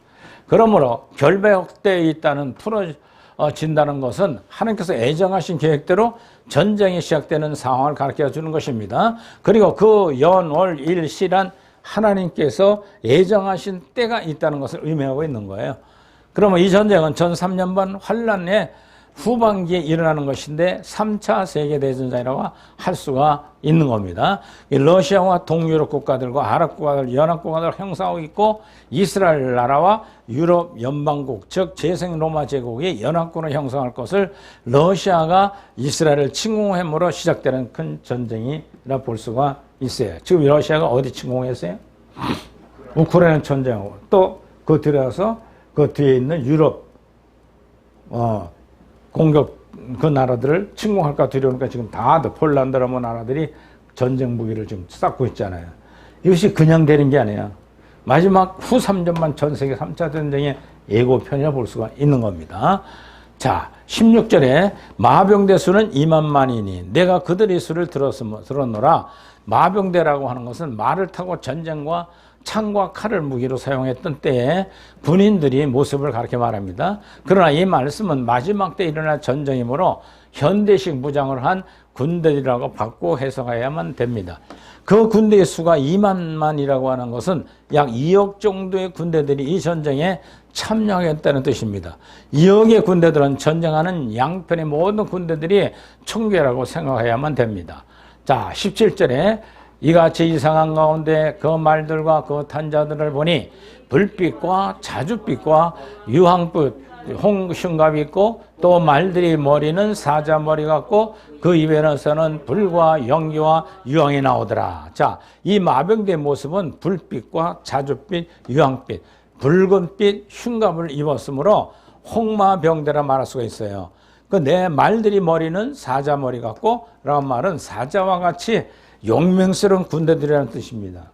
그러므로 결박되어 있다는 풀어진다는 것은 하나님께서 애정하신 계획대로 전쟁이 시작되는 상황을 가르쳐 주는 것입니다. 그리고 그 연월 일시란 하나님께서 예정하신 때가 있다는 것을 의미하고 있는 거예요. 그러면 이 전쟁은 전 3년반 환란의 후반기에 일어나는 것인데 3차 세계대전이라고 할 수가 있는 겁니다. 러시아와 동유럽 국가들과 아랍 국가들, 연합 국가들을 형성하고 있고 이스라엘 나라와 유럽 연방국, 즉 재생 로마 제국이 연합군을 형성할 것을 러시아가 이스라엘을 침공함으로 시작되는 큰 전쟁이라 볼 수가 있어요. 지금 러시아가 어디 침공했어요? 우크라이나 전쟁하고 또 그 들어서 그 뒤에 있는 유럽 공격 그 나라들을 침공할까 두려우니까 지금 다들 폴란드라 뭐 나라들이 전쟁 무기를 지금 쌓고 있잖아요. 이것이 그냥 되는 게 아니에요. 마지막 후 3년만 전 세계 3차 전쟁의 예고편이라 볼 수가 있는 겁니다. 자, 16절에 마병대 수는 2만만이니 내가 그들의 수를 들었노라. 마병대라고 하는 것은 말을 타고 전쟁과 창과 칼을 무기로 사용했던 때에 군인들이 모습을 가르쳐 말합니다. 그러나 이 말씀은 마지막 때 일어날 전쟁이므로 현대식 무장을 한 군대라고 바꿔 해석해야만 됩니다. 그 군대의 수가 2만만이라고 하는 것은 약 2억 정도의 군대들이 이 전쟁에 참여하겠다는 뜻입니다. 2억의 군대들은 전쟁하는 양편의 모든 군대들이 총결하고 생각해야만 됩니다. 자, 17절에 이같이 이상한 가운데 그 말들과 그 탄자들을 보니 불빛과 자줏빛과 유황빛, 홍흉갑이 있고 또 말들이 머리는 사자머리 같고 그 입에서는 불과 연기와 유황이 나오더라. 자, 이 마병대의 모습은 불빛과 자줏빛, 유황빛, 붉은빛 흉갑을 입었으므로 홍마병대라 말할 수가 있어요. 그 내 말들이 머리는 사자머리 같고 라는 말은 사자와 같이 용맹스러운 군대들이라는 뜻입니다.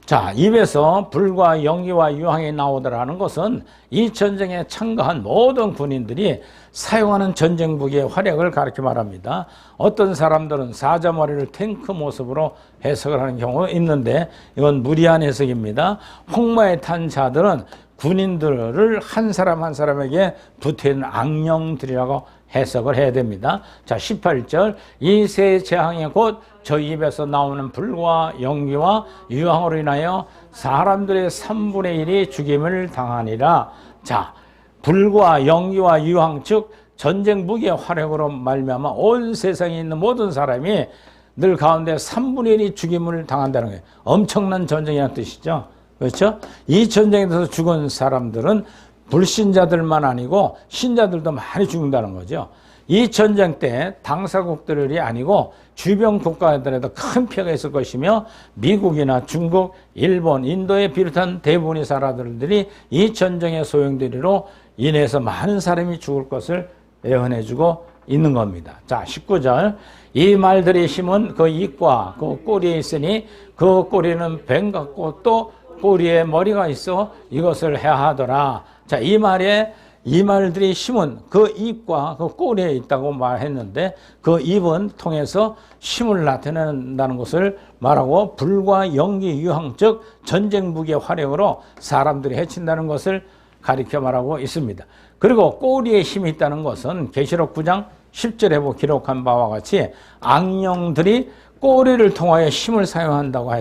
자, 입에서 불과 연기와 유황이 나오더라는 것은 이 전쟁에 참가한 모든 군인들이 사용하는 전쟁 무기의 활약을 가르쳐 말합니다. 어떤 사람들은 사자머리를 탱크 모습으로 해석을 하는 경우가 있는데 이건 무리한 해석입니다. 홍마에 탄 자들은 군인들을 한 사람 한 사람에게 붙어있는 악령들이라고 해석을 해야 됩니다. 자, 18절 이 세 재앙이 곧 저 입에서 나오는 불과 연기와 유황으로 인하여 사람들의 3분의 1이 죽임을 당하니라. 자, 불과 연기와 유황 즉 전쟁 무기의 활약으로 말미암아 온 세상에 있는 모든 사람이 늘 가운데 3분의 1이 죽임을 당한다는 거예요. 엄청난 전쟁이라는 뜻이죠. 그렇죠? 이 전쟁에서 죽은 사람들은 불신자들만 아니고 신자들도 많이 죽는다는 거죠. 이 전쟁 때 당사국들이 아니고 주변 국가들에도 큰 피해가 있을 것이며 미국이나 중국, 일본, 인도에 비롯한 대부분의 나라들이 이 전쟁의 소용돌이로 인해서 많은 사람이 죽을 것을 예언해주고 있는 겁니다. 자, 19절. 이 말들이 심은 그 잎과 그 꼬리에 있으니 그 꼬리는 뱀 같고 또 꼬리에 머리가 있어 이것을 해하더라. 자, 이 말들이 심은 그 잎과 그 꼬리에 있다고 말했는데 그 잎은 통해서 힘을 나타낸다는 것을 말하고 불과 연기 유황 즉 전쟁 무기의 활용으로 사람들이 해친다는 것을 가리켜 말하고 있습니다. 그리고 꼬리에 힘이 있다는 것은 계시록 9장 10절에 기록한 바와 같이 악령들이 꼬리를 통하여 힘을 사용한다고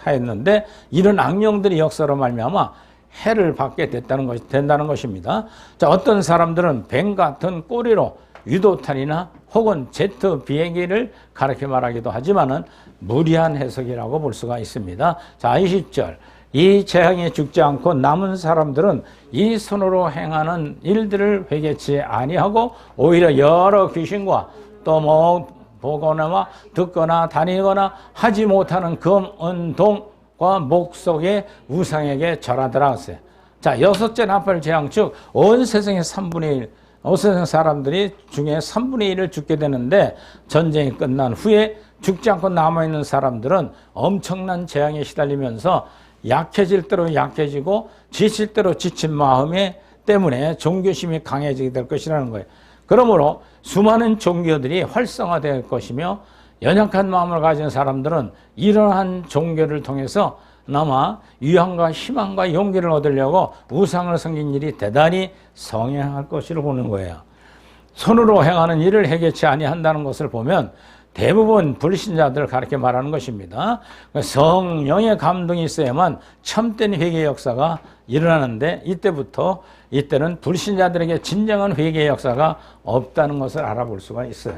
하였는데 이런 악령들이 역사로 말미암아 해를 받게 된다는 것입니다. 자, 어떤 사람들은 뱀 같은 꼬리로 유도탄이나 혹은 제트 비행기를 가르쳐 말하기도 하지만은 무리한 해석이라고 볼 수가 있습니다. 자, 20절. 이 재앙에 죽지 않고 남은 사람들은 이 손으로 행하는 일들을 회개치 아니하고 오히려 여러 귀신과 또 뭐 보거나 듣거나 다니거나 하지 못하는 금, 은, 동과 목속의 우상에게 절하더라 했어요. 자, 여섯째 나팔 재앙 즉 온 세상의 3분의 1, 온 세상 사람들이 중에 3분의 1을 죽게 되는데 전쟁이 끝난 후에 죽지 않고 남아있는 사람들은 엄청난 재앙에 시달리면서 약해질 대로 약해지고 지칠 대로 지친 마음에 때문에 종교심이 강해지게 될 것이라는 거예요. 그러므로 수많은 종교들이 활성화될 것이며 연약한 마음을 가진 사람들은 이러한 종교를 통해서 남아 유황과 희망과 용기를 얻으려고 우상을 섬긴 일이 대단히 성행할 것으로 보는 거예요. 손으로 행하는 일을 해결치 아니한다는 것을 보면 대부분 불신자들을 가르쳐 말하는 것입니다. 성령의 감동이 있어야만 참된 회개 역사가 일어나는데 이때는 불신자들에게 진정한 회개 역사가 없다는 것을 알아볼 수가 있어요.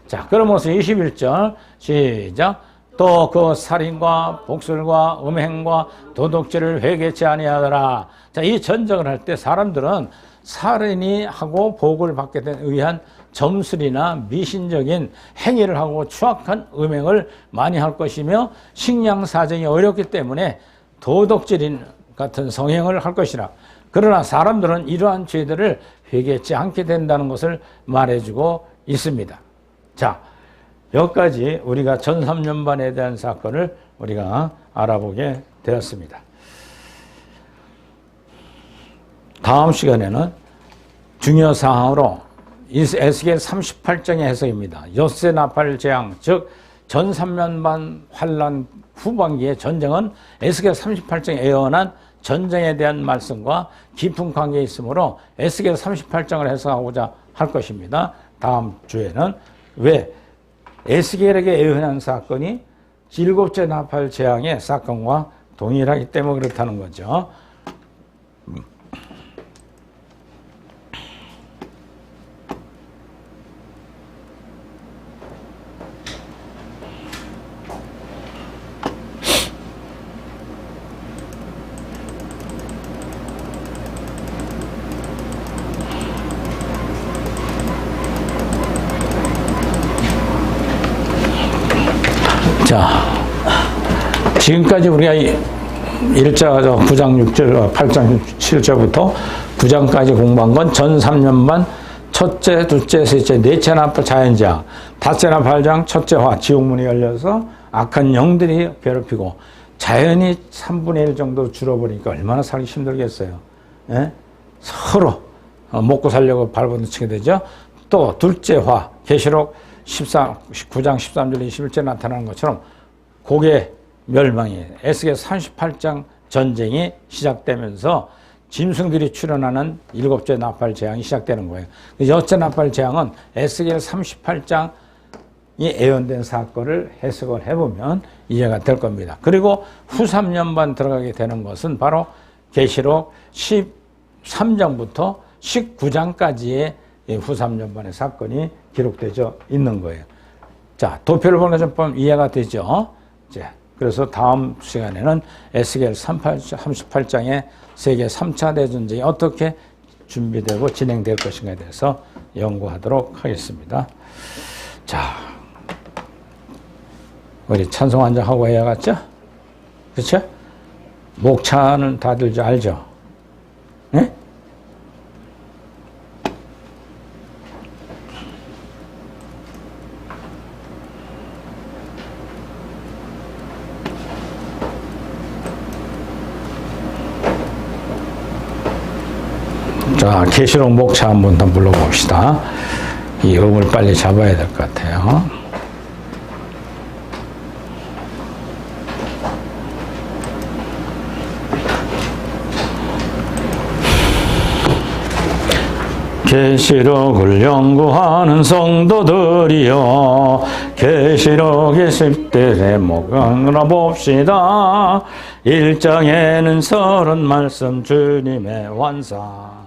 자, 그러면서 21절 시작. 또 그 살인과 복술과 음행과 도둑질을 회개치 아니하더라. 자, 이 전쟁을 할 때 사람들은 살인이 하고 복을 받게 된 의한 점술이나 미신적인 행위를 하고 추악한 음행을 많이 할 것이며 식량 사정이 어렵기 때문에 도둑질 같은 성행을 할 것이라. 그러나 사람들은 이러한 죄들을 회개치 않게 된다는 것을 말해주고 있습니다. 자, 여기까지 우리가 전3년반에 대한 사건을 우리가 알아보게 되었습니다. 다음 시간에는 중요 사항으로 에스겔 38장의 해석입니다. 엿새 나팔 재앙, 즉 전 3년반 환란 후반기의 전쟁은 에스겔 38장에 예언한 전쟁에 대한 말씀과 깊은 관계에 있으므로 에스겔 38장을 해석하고자 할 것입니다. 다음 주에는 왜 에스겔에게 예언한 사건이 7째 나팔 재앙의 사건과 동일하기 때문에 그렇다는 거죠. 자, 지금까지 우리가 1자 9장 6절, 8장 7절부터 9장까지 공부한 건 전 3년반 첫째, 둘째, 셋째, 넷째 나팔 자연재앙, 닷째 나팔 재앙, 첫째 화, 지옥문이 열려서 악한 영들이 괴롭히고 자연이 3분의 1 정도 줄어버리니까 얼마나 살기 힘들겠어요. 예? 서로 먹고 살려고 발버둥치게 되죠. 또 둘째 화, 계시록 9장 13절 21절에 나타나는 것처럼 고개 멸망이 에스겔 38장 전쟁이 시작되면서 짐승들이 출현하는 7째 나팔 재앙이 시작되는 거예요. 6째 나팔 재앙은 에스겔 38장이 예언된 사건을 해석을 해보면 이해가 될 겁니다. 그리고 후 3년반 들어가게 되는 것은 바로 계시록 13장부터 19장까지의 후 3년반의 사건이 기록되어 있는 거예요. 자, 도표를 보는 것좀 보면 이해가 되죠. 자, 그래서 다음 시간에는 에스겔 38장의 세계 3차 대전쟁이 어떻게 준비되고 진행될 것인가에 대해서 연구하도록 하겠습니다. 자, 우리 찬송 한장 하고 해야겠죠? 그렇죠? 목차는 다들 알죠? 네? 자, 계시록 목차 한번 더 불러봅시다. 이 음을 빨리 잡아야 될 것 같아요. 계시록을 연구하는 성도들이여, 계시록의 10대 제목을 봅시다. 1장에는 30 말씀 주님의 완사,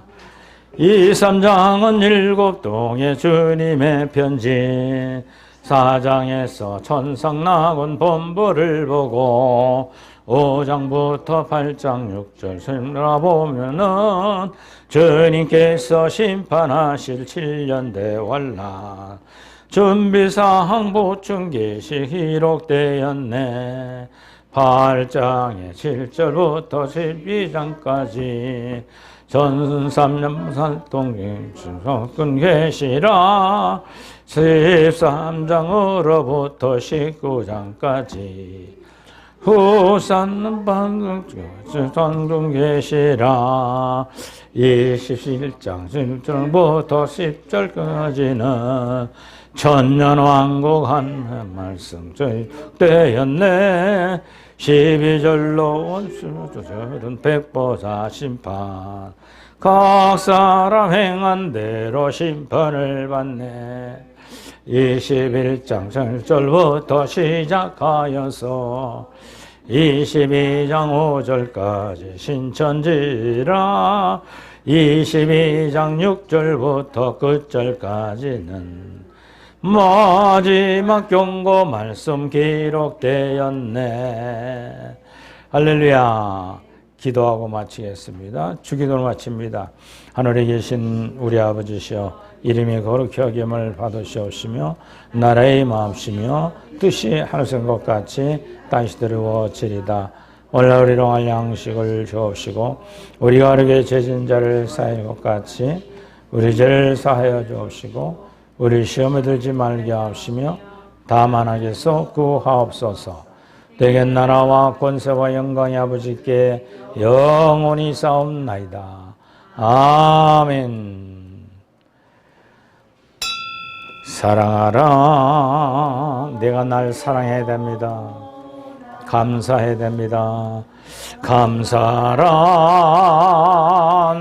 2, 3장은 7 동의 주님의 편지, 4장에서 천상낙원 본부를 보고 5장부터 8장 6절 살펴보면은 주님께서 심판하실 7년 대환란 준비사항 보충계시 기록되었네. 8장의 7절부터 12장까지 전 3년 살동기 주석은 계시라. 13장으로부터 19장까지 후산은 방금 전중 계시라. 27장 1절부터 10절까지는 천년왕국한 말씀 되었네. 12절로 원수들은 백보사 심판, 각 사람 행한 대로 심판을 받네. 21장 1절부터 시작하여서 22장 5절까지 신천지라. 22장 6절부터 끝절까지는 마지막 경고 말씀 기록되었네. 할렐루야. 기도하고 마치겠습니다. 주기도를 마칩니다. 하늘에 계신 우리 아버지시여, 이름이 거룩히 여김을 받으시옵시며 나라의 마음시며 뜻이 하늘에서 것 같이 땅에서 이루어지리다. 오늘 우리로 할 양식을 주옵시고 우리가 어리게 죄진 자를 사하는 것 같이 우리 죄를 사하여 주옵시고 우리 시험에 들지 말게 하옵시며 다만 악에서 구하옵소서. 되게 나라와 권세와 영광이 아버지께 영원히 싸움나이다. 아멘. 사랑하라. 내가 날 사랑해야 됩니다. 감사해야 됩니다. 감사하라.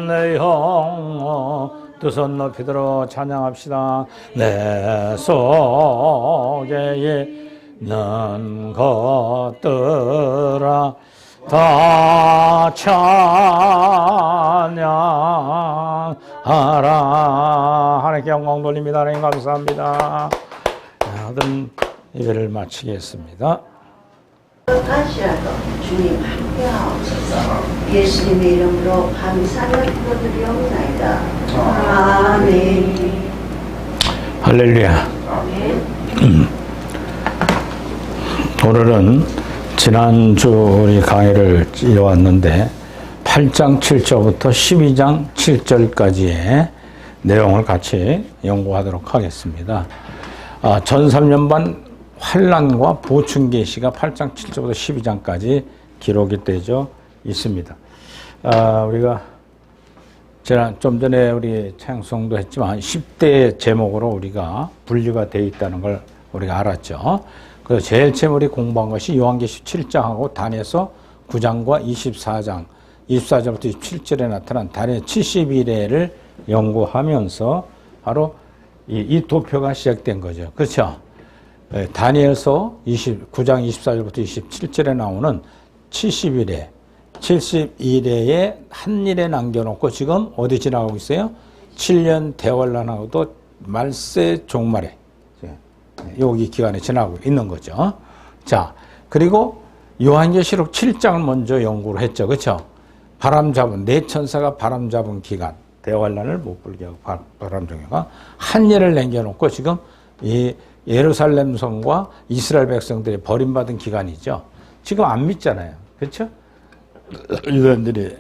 내 영혼 두 손 높이 들어 찬양합시다. 내 속에 있는 것들아 다 찬양하라. 하나님께 영광 돌립니다. 하나님 감사합니다. 모든 예배를 마치겠습니다. 다시라도 주님 함께하옵소서. 예수님의 이름으로 감사를 드리옵나이다. 아멘. 할렐루야. 오늘은 지난주 우리 강의를 이어왔는데 8장 7절부터 12장 7절까지의 내용을 같이 연구하도록 하겠습니다. 전 3년반 환란과 보충계시가 8장 7절부터 12장까지 기록이 되어 있습니다. 우리가 좀 전에 우리 찬송도 했지만 10대 제목으로 우리가 분류가 되어 있다는 걸 우리가 알았죠. 그래서 제일 처음 우리 공부한 것이 요한계시 7장하고 다니엘서 9장과 24장, 24절부터 27절에 나타난 다니엘 71회를 연구하면서 바로 이 도표가 시작된 거죠. 그렇죠? 다니엘서 9장 24절부터 27절에 나오는 71회, 71회에 한 일에 남겨놓고 지금 어디 지나가고 있어요? 7년 대환란하고도 말세 종말에 여기 기간에 지나고 있는 거죠. 자, 그리고 요한계시록 7장을 먼저 연구를 했죠. 그렇죠? 바람 잡은 네 천사가 바람 잡은 기간, 대환란을 못 불게 하고 바람 종교가 한 일을 남겨놓고 지금 이 예루살렘 성과 이스라엘 백성들이 버림받은 기간이죠. 지금 안 믿잖아요. 그렇죠? 유대인들이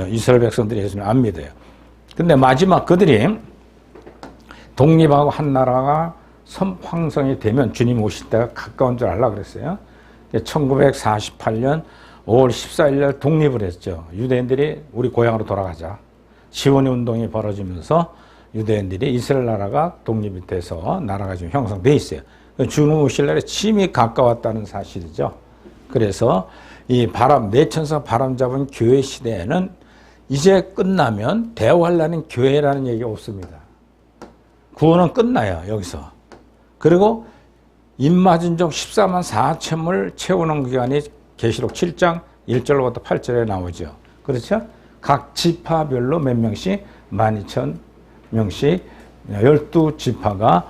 이스라엘 백성들이 예수님 안 믿어요. 근데 마지막 그들이 독립하고 한 나라가 선황성이 되면 주님 오실 때가 가까운 줄 알라 그랬어요. 1948년 5월 14일 날 독립을 했죠. 유대인들이 우리 고향으로 돌아가자. 시온의 운동이 벌어지면서 유대인들이 이스라엘 나라가 독립이 돼서 나라가 지금 형성돼 있어요. 주는 신랄에 침이 가까웠다는 사실이죠. 그래서 이 내천사 바람 잡은 교회 시대에는 이제 끝나면 대환란인 교회라는 얘기가 없습니다. 구원은 끝나요, 여기서. 그리고 입맞은 족 14만 4천을 채우는 기간이 계시록 7장 1절부터 8절에 나오죠. 그렇죠? 각 지파별로 몇 명씩 12,000명씩 12지파가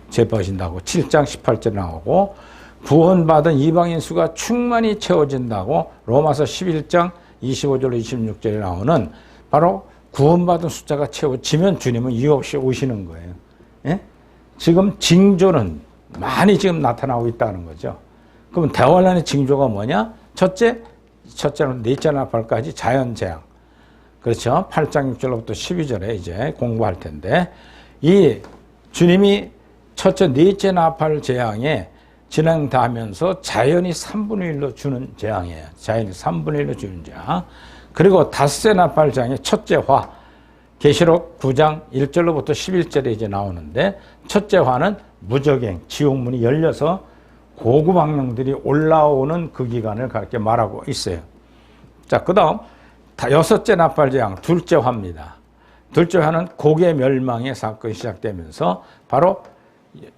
제퍼진다고 7장 18절에 나오고 구원받은 이방인 수가 충만히 채워진다고 로마서 11장 25절로 26절에 나오는 바로 구원받은 숫자가 채워지면 주님은 이유 없이 오시는 거예요. 예? 지금 징조는 많이 지금 나타나고 있다는 거죠. 그럼 대환란의 징조가 뭐냐? 첫째는 넷째 나팔까지 자연재앙. 그렇죠? 8장 6절부터 12절에 이제 공부할 텐데 이 주님이 첫째 넷째 나팔 재앙에 진행하면서 자연이 3분의 1로 주는 재앙이에요. 자연이 3분의 1로 주는 재앙. 그리고 닷새 나팔 재앙의 첫째 화. 계시록 9장 1절로부터 11절에 이제 나오는데 첫째 화는 무적행, 지옥문이 열려서 고급 악령들이 올라오는 그 기간을 그렇게 말하고 있어요. 자, 그 다음 여섯째 나팔 재앙, 둘째 화입니다. 둘째 화는 고개 멸망의 사건이 시작되면서 바로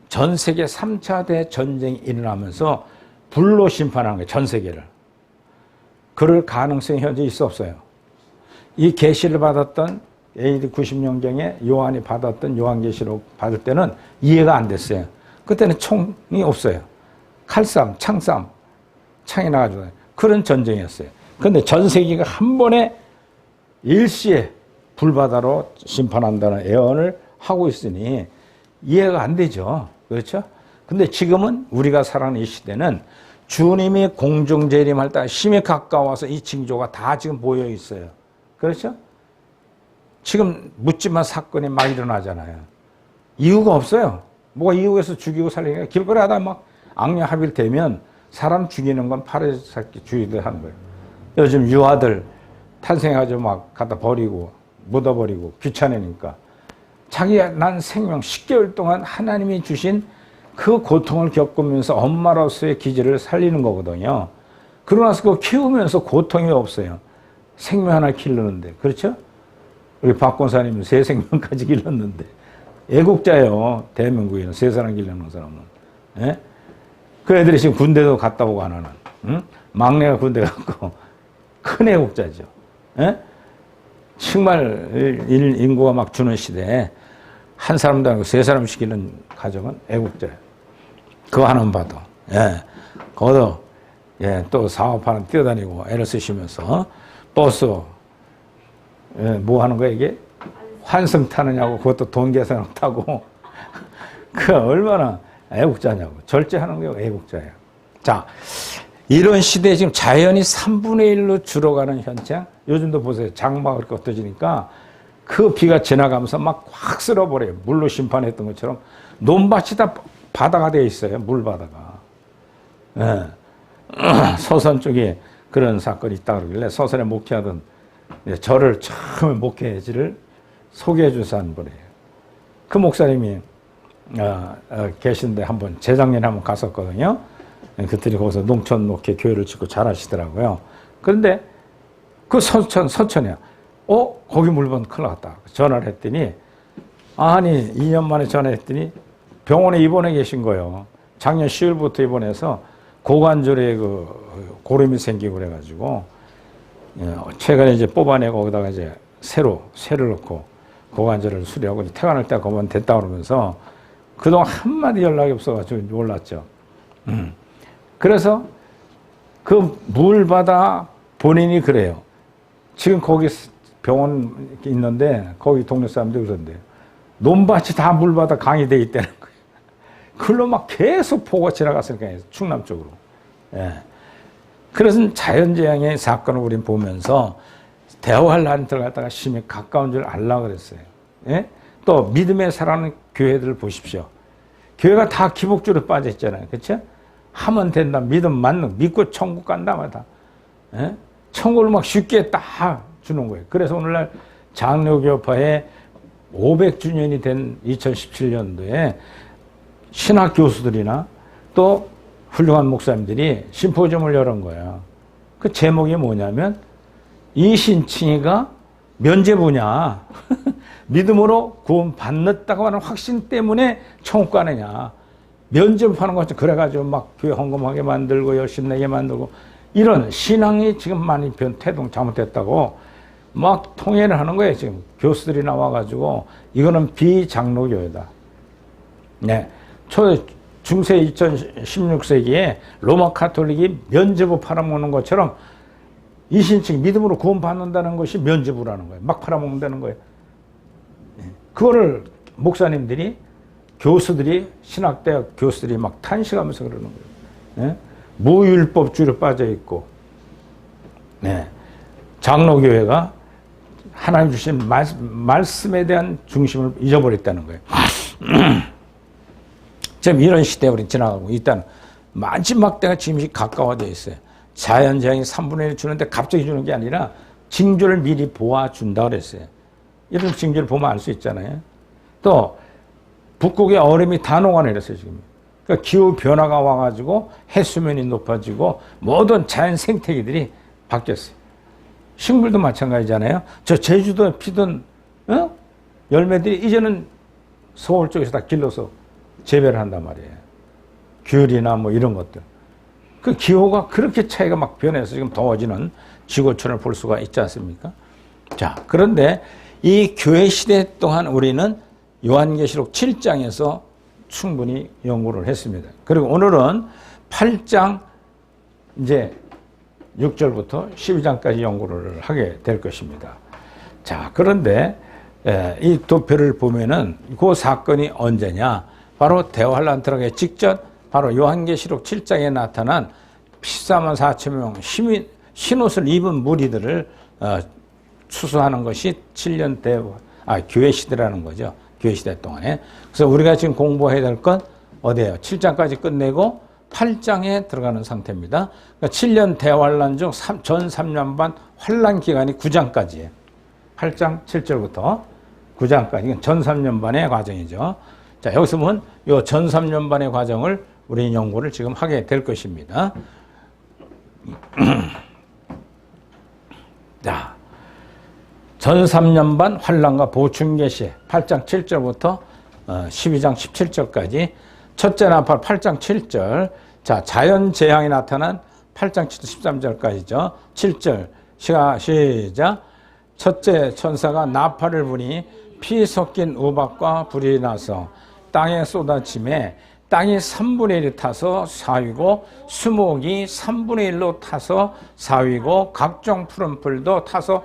전 세계 3차 대전쟁이 일어나면서 불로 심판하는 거예요. 전 세계를. 그럴 가능성이 현재 있어 없어요. 이 계시를 받았던 AD 90년경에 요한이 받았던 요한계시록 받을 때는 이해가 안 됐어요. 그때는 총이 없어요. 칼싸움, 창싸움, 창이 나가지고 그런 전쟁이었어요. 그런데 전 세계가 한 번에 일시에 불바다로 심판한다는 예언을 하고 있으니 이해가 안 되죠. 그렇죠? 근데 지금은 우리가 살아가는 이 시대는 주님이 공중재림할 때 심히 가까워서 이 징조가 다 지금 보여 있어요. 그렇죠? 지금 묻지마 사건이 막 일어나잖아요. 이유가 없어요. 뭐가 이유에서 죽이고 살리니까 길거리 하다 막 악령 합일되면 사람 죽이는 건 파리새끼주의들 하는 거예요. 요즘 유아들 탄생해가지고 막 갖다 버리고 묻어버리고 귀찮으니까 난 생명 10개월 동안 하나님이 주신 그 고통을 겪으면서 엄마로서의 기질을 살리는 거거든요. 그러고 나서 그거 키우면서 고통이 없어요. 생명 하나 기르는데. 그렇죠? 우리 박 권사님은 3생명까지 길렀는데 애국자예요. 대한민국에는 3사람 길르는 사람은. 예? 그 애들이 지금 군대도 갔다 오고 안 하는. 응? 막내가 군대 갔고 큰 애국자죠. 예? 정말 인구가 막 주는 시대에 한 사람도 아니고 3사람씩 기르는 가정은 애국자예요. 그거 하나만 봐도. 예. 거기도 예, 또 사업하는 뛰어다니고 애를 쓰시면서 버스 예, 뭐 하는 거야 이게? 환승 타느냐고 그것도 돈 계산을 타고 그 얼마나 애국자냐고. 절제하는 게 애국자예요. 자, 이런 시대에 지금 자연이 3분의 1로 줄어가는 현장. 요즘도 보세요. 장마가 그렇게 흩어지니까 그 비가 지나가면서 막 확 쓸어버려요. 물로 심판했던 것처럼 논밭이 다 바다가 되어 있어요. 물바다가. 예. 서선 쪽에 그런 사건이 있다 그러길래 서선에 목회하던 저를 처음에 목회지를 소개해 주셔서 한 분이에요. 그 목사님이 계신데 한번 재작년에 한번 갔었거든요. 그들이 거기서 농촌 목회 교회를 짓고 잘하시더라고요. 그런데 그 서천이야. 거기 물건 큰일 났다. 전화를 했더니 아니 2년 만에 전화했더니 병원에 입원해 계신 거예요. 작년 10월부터 입원해서 고관절에 그 고름이 생기고 그래가지고 최근에 이제 뽑아내고 거기다가 이제 쇠를 넣고 고관절을 수리하고 퇴원할 때가 그만 됐다 그러면서 그동안 한마디 연락이 없어가지고 놀랐죠. 그래서 그 물바다 본인이 그래요. 지금 거기 병원 있는데 거기 동네 사람들이 그런데요. 논밭이 다 물바다 강이 돼 있다는 거예요. 그걸로 막 계속 포가 지나갔으니까 충남 쪽으로. 예. 그래서 자연재앙의 사건을 우리는 보면서 대환란에 들어갔다가 심히 가까운 줄 알라 그랬어요. 예? 또 믿음에 살아가는 교회들을 보십시오. 교회가 다 기복주로 빠져 있잖아요. 그렇죠? 하면 된다. 믿고 천국 간다. 다. 예? 천국을 막 쉽게 딱 주는 거예요. 그래서 오늘날 장로교파의 500주년이 된 2017년도에 신학 교수들이나 또 훌륭한 목사님들이 심포지엄을 열은 거예요. 그 제목이 뭐냐면 이신칭이가 면죄부냐 믿음으로 구원 받는다고 하는 확신 때문에 천국 가느냐 면죄부 하는 것처럼 그래가지고 막 교회 헌금하게 만들고 열심내게 만들고 이런 신앙이 지금 많이 태동 잘못됐다고 막 통해를 하는 거예요. 지금 교수들이 나와가지고 이거는 비장로교회다. 네, 중세 2016세기에 로마 카톨릭이 면죄부 팔아먹는 것처럼 이신칭 믿음으로 구원받는다는 것이 면죄부라는 거예요. 막 팔아먹는다는 거예요. 그거를 목사님들이 교수들이 신학대학 교수들이 막 탄식하면서 그러는 거예요. 네? 무율법주의로 빠져 있고, 네. 장로교회가 하나님 주신 말씀에 대한 중심을 잊어버렸다는 거예요. 지금 이런 시대에 우리 지나가고 일단 마지막 때가 지금 가까워져 있어요. 자연재앙이 3분의 1 주는데 갑자기 주는 게 아니라 징조를 미리 보아준다 그랬어요. 이런 징조를 보면 알 수 있잖아요. 또 북극의 얼음이 다 녹아내렸어요 지금. 그러니까 기후 변화가 와가지고 해수면이 높아지고 모든 자연 생태계들이 바뀌었어요. 식물도 마찬가지잖아요. 저 제주도에 피던 열매들이 이제는 서울 쪽에서 다 길러서 재배를 한단 말이에요. 귤이나 뭐 이런 것들. 그 기후가 그렇게 차이가 막 변해서 지금 더워지는 지구촌을 볼 수가 있지 않습니까? 자, 그런데 이 교회 시대 동안 우리는 요한계시록 7장에서 충분히 연구를 했습니다. 그리고 오늘은 8장 이제 6절부터 12장까지 연구를 하게 될 것입니다. 자, 그런데 이 도표를 보면은 그 사건이 언제냐? 바로 대환란 들어가기 직전 바로 요한계시록 7장에 나타난 14만 4천 명 흰옷을 입은 무리들을 추수하는 것이 7년 교회 시대라는 거죠. 교회 시대 동안에. 그래서 우리가 지금 공부해야 될 건 어디예요? 7장까지 끝내고 8장에 들어가는 상태입니다. 그러니까 7년 대환란 중 전 3년 반 환란 기간이 9장까지예요. 8장 7절부터 9장까지. 이건 전 3년 반의 과정이죠. 자, 여기서 보면 이 전 3년 반의 과정을 우리 연구를 지금 하게 될 것입니다. 자, 전 3년 반 환란과 보충계시 8장 7절부터 12장 17절까지 첫째 나팔 8장 7절 자 자연재앙이 나타난 8장 7절 13절까지죠. 7절 시작 첫째 천사가 나팔을 부니 피 섞인 우박과 불이 나서 땅에 쏟아짐에 땅이 3분의 1이 타서 사위고 수목이 3분의 1로 타서 사위고 각종 푸른 풀도 타서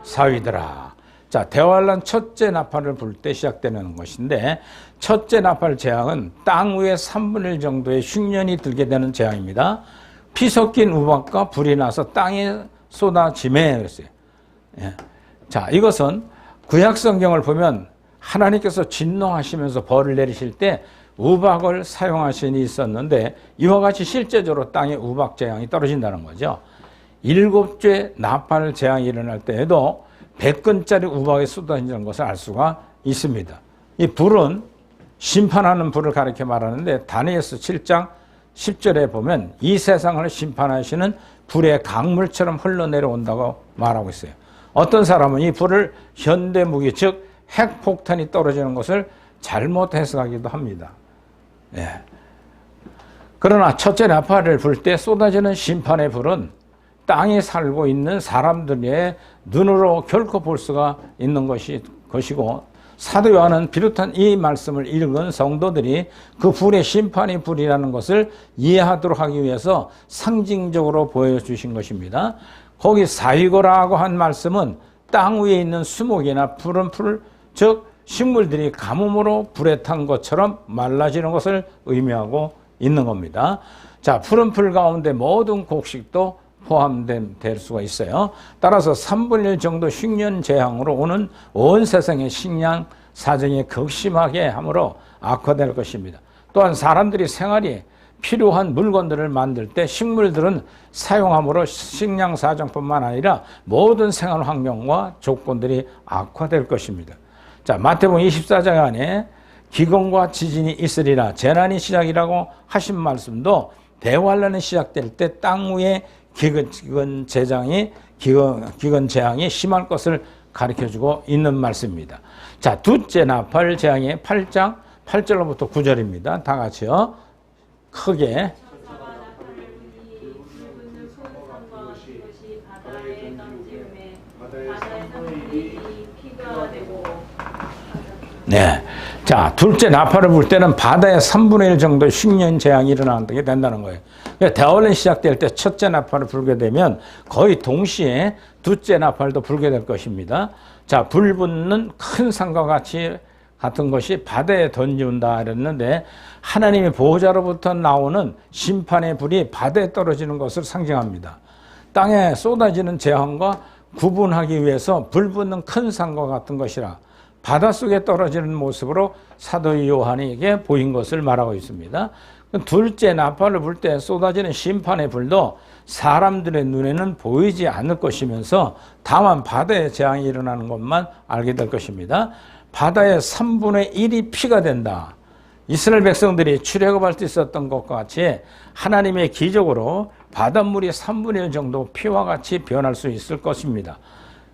사위더라. 자, 대환란 첫째 나팔을 불 때 시작되는 것인데 첫째 나팔 재앙은 땅 위에 3분의 1 정도의 흉년이 들게 되는 재앙입니다. 피 섞인 우박과 불이 나서 땅에 쏟아짐에 그랬어요. 예. 자, 이것은 구약 성경을 보면 하나님께서 진노하시면서 벌을 내리실 때 우박을 사용하신 일이 있었는데 이와 같이 실제적으로 땅에 우박 재앙이 떨어진다는 거죠. 7째 나팔 재앙이 일어날 때에도 100건짜리 우박이 쏟아지는 것을 알 수가 있습니다. 이 불은 심판하는 불을 가리켜 말하는데 다니엘서 7장 10절에 보면 이 세상을 심판하시는 불의 강물처럼 흘러내려온다고 말하고 있어요. 어떤 사람은 이 불을 현대무기 즉 핵폭탄이 떨어지는 것을 잘못 해석하기도 합니다. 예. 그러나 첫째 나팔을 불 때 쏟아지는 심판의 불은 땅에 살고 있는 사람들의 눈으로 결코 볼 수가 있는 것이고 사도 요한은 비롯한 이 말씀을 읽은 성도들이 그 불의 심판의 불이라는 것을 이해하도록 하기 위해서 상징적으로 보여주신 것입니다. 거기 사위고라고 한 말씀은 땅 위에 있는 수목이나 푸른 풀, 즉 식물들이 가뭄으로 불에 탄 것처럼 말라지는 것을 의미하고 있는 겁니다. 자, 푸른 풀 가운데 모든 곡식도 포함될 수가 있어요. 따라서 3분의 1 정도 흉년 재앙으로 오는 온 세상의 식량 사정이 극심하게 함으로 악화될 것입니다. 또한 사람들이 생활이 필요한 물건들을 만들 때 식물들은 사용함으로 식량 사정뿐만 아니라 모든 생활 환경과 조건들이 악화될 것입니다. 자, 마태복음 24장 안에 기근과 지진이 있으리라 재난이 시작이라고 하신 말씀도 대환란이 시작될 때 땅 위에 기근 재앙이 심할 것을 가르쳐주고 있는 말씀입니다. 자, 둘째 나팔 재앙의 8장 8절로부터 9절입니다. 다 같이요. 크게. 네. 자, 둘째 나팔을 불 때는 바다의 3분의 1 정도의 흉년 재앙이 일어나게 된다는 거예요. 대환란이 시작될 때 첫째 나팔을 불게 되면 거의 동시에 둘째 나팔도 불게 될 것입니다. 자, 불 붙는 큰 산과 같은 것이 바다에 던지운다 이랬는데 하나님의 보호자로부터 나오는 심판의 불이 바다에 떨어지는 것을 상징합니다. 땅에 쏟아지는 재앙과 구분하기 위해서 불 붙는 큰 산과 같은 것이라 바닷속에 떨어지는 모습으로 사도 요한에게 보인 것을 말하고 있습니다. 둘째 나팔을 불 때 쏟아지는 심판의 불도 사람들의 눈에는 보이지 않을 것이면서 다만 바다에 재앙이 일어나는 것만 알게 될 것입니다. 바다의 3분의 1이 피가 된다. 이스라엘 백성들이 출애굽할 때 있었던 것과 같이 하나님의 기적으로 바닷물이 3분의 1 정도 피와 같이 변할 수 있을 것입니다.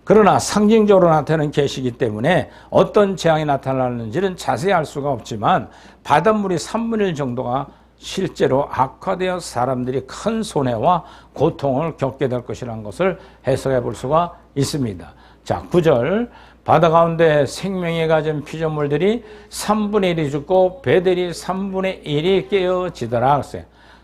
그러나 상징적으로 나타나는 계시이기 때문에 어떤 재앙이 나타나는지는 자세히 알 수가 없지만 바닷물이 3분의 1 정도가 실제로 악화되어 사람들이 큰 손해와 고통을 겪게 될 것이라는 것을 해석해 볼 수가 있습니다. 자, 9절. 바다 가운데 생명이 가진 피조물들이 3분의 1이 죽고 배들이 3분의 1이 깨어지더라.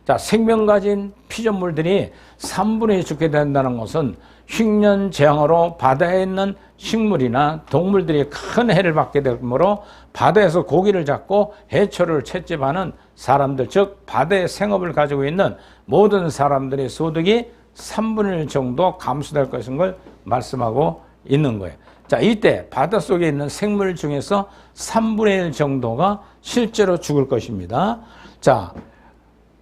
자, 생명 가진 피조물들이 3분의 1이 죽게 된다는 것은 흉년 재앙으로 바다에 있는 식물이나 동물들이 큰 해를 받게 되므로 바다에서 고기를 잡고 해초를 채집하는 사람들, 즉 바다의 생업을 가지고 있는 모든 사람들의 소득이 3분의 1 정도 감소될 것인 걸 말씀하고 있는 거예요. 자, 이때 바닷속에 있는 생물 중에서 3분의 1 정도가 실제로 죽을 것입니다. 자,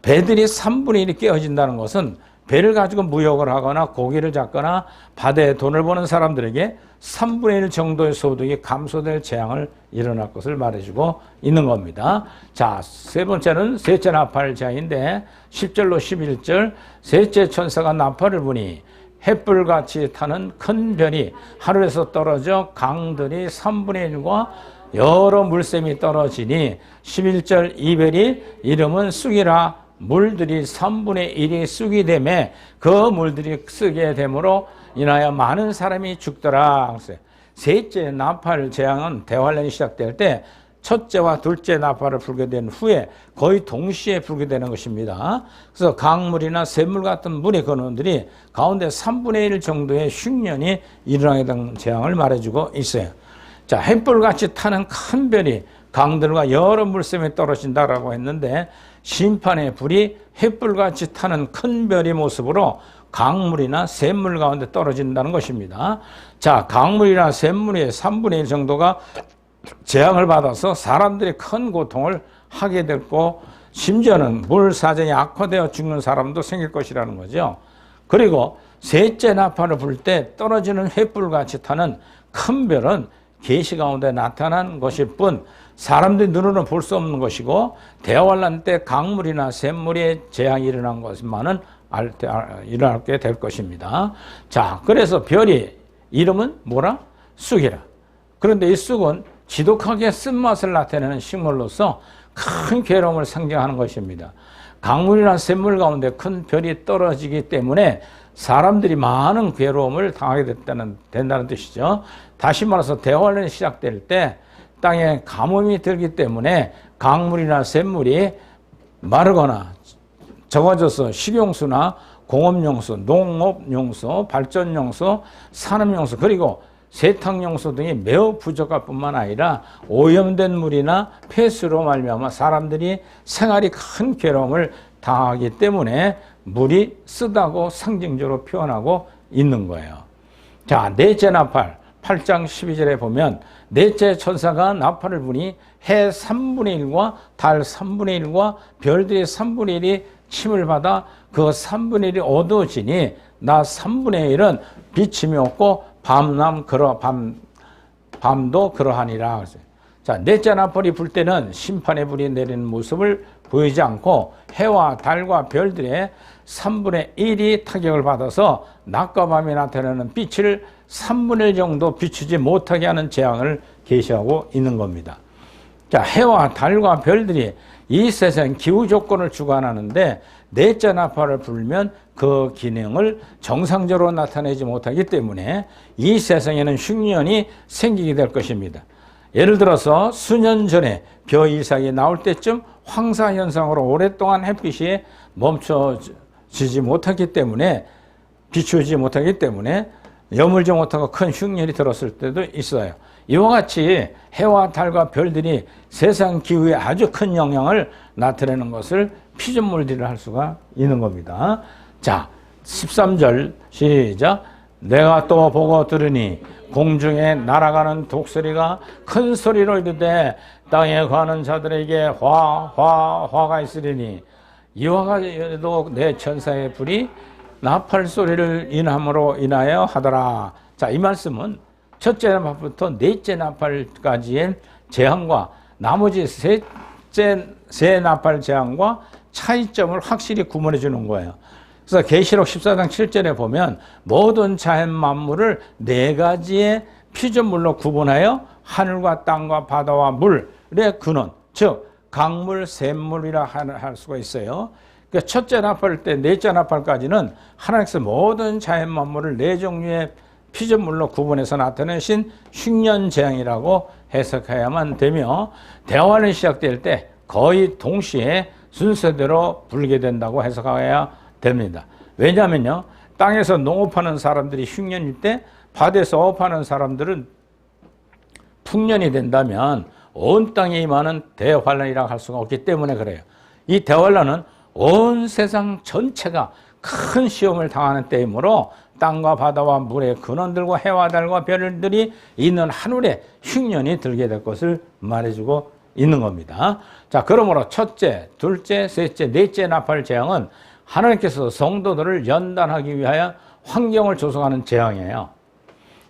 배들이 3분의 1이 깨어진다는 것은 배를 가지고 무역을 하거나 고기를 잡거나 바다에 돈을 버는 사람들에게 3분의 1 정도의 소득이 감소될 재앙을 일어날 것을 말해주고 있는 겁니다. 자, 세 번째는 셋째 나팔 재앙인데 10절로 11절 셋째 천사가 나팔을 부니 햇불같이 타는 큰 별이 하늘에서 떨어져 강들이 3분의 1과 여러 물샘이 떨어지니 11절 이 별이 이름은 쑥이라 물들이 3분의 1이 쑥이 되매 그 물들이 쓰게 되므로 인하여 많은 사람이 죽더라. 셋째 나팔 재앙은 대환란이 시작될 때 첫째와 둘째 나팔을 불게 된 후에 거의 동시에 불게 되는 것입니다. 그래서 강물이나 샘물 같은 물의 근원들이 가운데 3분의 1 정도의 흉년이 일어나게 된 재앙을 말해주고 있어요. 자, 햇불같이 타는 큰 별이 강들과 여러 물샘이 떨어진다라고 했는데 심판의 불이 햇불같이 타는 큰 별의 모습으로 강물이나 샘물 가운데 떨어진다는 것입니다. 자, 강물이나 샘물의 3분의 1 정도가 재앙을 받아서 사람들이 큰 고통을 하게 됐고 심지어는 물 사정이 악화되어 죽는 사람도 생길 것이라는 거죠. 그리고 셋째 나팔을 불 때 떨어지는 횃불같이 타는 큰 별은 계시 가운데 나타난 것일 뿐 사람들이 눈으로는 볼 수 없는 것이고 대환란 때 강물이나 샘물의 재앙이 일어난 것만은 일어나게 될 것입니다. 자, 그래서 별이 이름은 뭐라? 쑥이라. 그런데 이 쑥은 지독하게 쓴맛을 나타내는 식물로서 큰 괴로움을 상징하는 것입니다. 강물이나 샘물 가운데 큰 별이 떨어지기 때문에 사람들이 많은 괴로움을 당하게 된다는 뜻이죠. 다시 말해서 대환란이 시작될 때 땅에 가뭄이 들기 때문에 강물이나 샘물이 마르거나 적어져서 식용수나 공업용수, 농업용수, 발전용수, 산업용수 그리고 세탁용수 등이 매우 부족할 뿐만 아니라 오염된 물이나 폐수로 말미암아 사람들이 생활이 큰 괴로움을 당하기 때문에 물이 쓰다고 상징적으로 표현하고 있는 거예요. 자, 넷째 나팔 8장 12절에 보면 넷째 천사가 나팔을 부니 해 3분의 1과 달 3분의 1과 별들의 3분의 1이 침을 받아 그 3분의 1이 어두워지니 나 3분의 1은 비침이 없고 밤도 그러하니라. 자, 넷째 나팔이 불 때는 심판의 불이 내리는 모습을 보이지 않고 해와 달과 별들의 3분의 1이 타격을 받아서 낮과 밤이 나타나는 빛을 3분의 1 정도 비추지 못하게 하는 재앙을 계시하고 있는 겁니다. 자, 해와 달과 별들이 이 세상 기후 조건을 주관하는데 넷째 나팔을 불면 그 기능을 정상적으로 나타내지 못하기 때문에 이 세상에는 흉년이 생기게 될 것입니다. 예를 들어서 수년 전에 벼 이삭이 나올 때쯤 황사 현상으로 오랫동안 햇빛이 멈춰지지 못하기 때문에 비추지 못하기 때문에 여물지 못하고 큰 흉년이 들었을 때도 있어요. 이와 같이 해와 달과 별들이 세상 기후에 아주 큰 영향을 나타내는 것을 피조물들이 할 수가 있는 겁니다. 자, 13절 시작. 내가 또 보고 들으니 공중에 날아가는 독수리가 큰 소리로 이르되 땅에 거하는 자들에게 화가 있으리니 이와 같이도 내 천사의 불이 나팔 소리를 인함으로 인하여 하더라. 자, 이 말씀은 첫째 나팔부터 넷째 나팔까지의 재앙과 나머지 세 나팔 재앙과 차이점을 확실히 구분해 주는 거예요. 그래서 계시록 14장 7절에 보면 모든 자연 만물을 네 가지의 피조물로 구분하여 하늘과 땅과 바다와 물의 근원, 즉 강물, 샘물이라 할 수가 있어요. 그러니까 첫째 나팔 때 넷째 나팔까지는 하나님께서 모든 자연 만물을 네 종류의 피조물로 구분해서 나타내신 흉년재앙이라고 해석해야만 되며 대환이 시작될 때 거의 동시에 순서대로 불게 된다고 해석해야 됩니다. 왜냐하면요, 땅에서 농업하는 사람들이 흉년일 때 바다에서 어업하는 사람들은 풍년이 된다면 온 땅에 임하는 대환란이라고 할 수가 없기 때문에 그래요. 이 대환란은 온 세상 전체가 큰 시험을 당하는 때이므로 땅과 바다와 물의 근원들과 해와 달과 별들이 있는 하늘에 흉년이 들게 될 것을 말해주고 있는 겁니다. 자, 그러므로 첫째, 둘째, 셋째, 넷째 나팔 재앙은 하나님께서 성도들을 연단하기 위하여 환경을 조성하는 재앙이에요.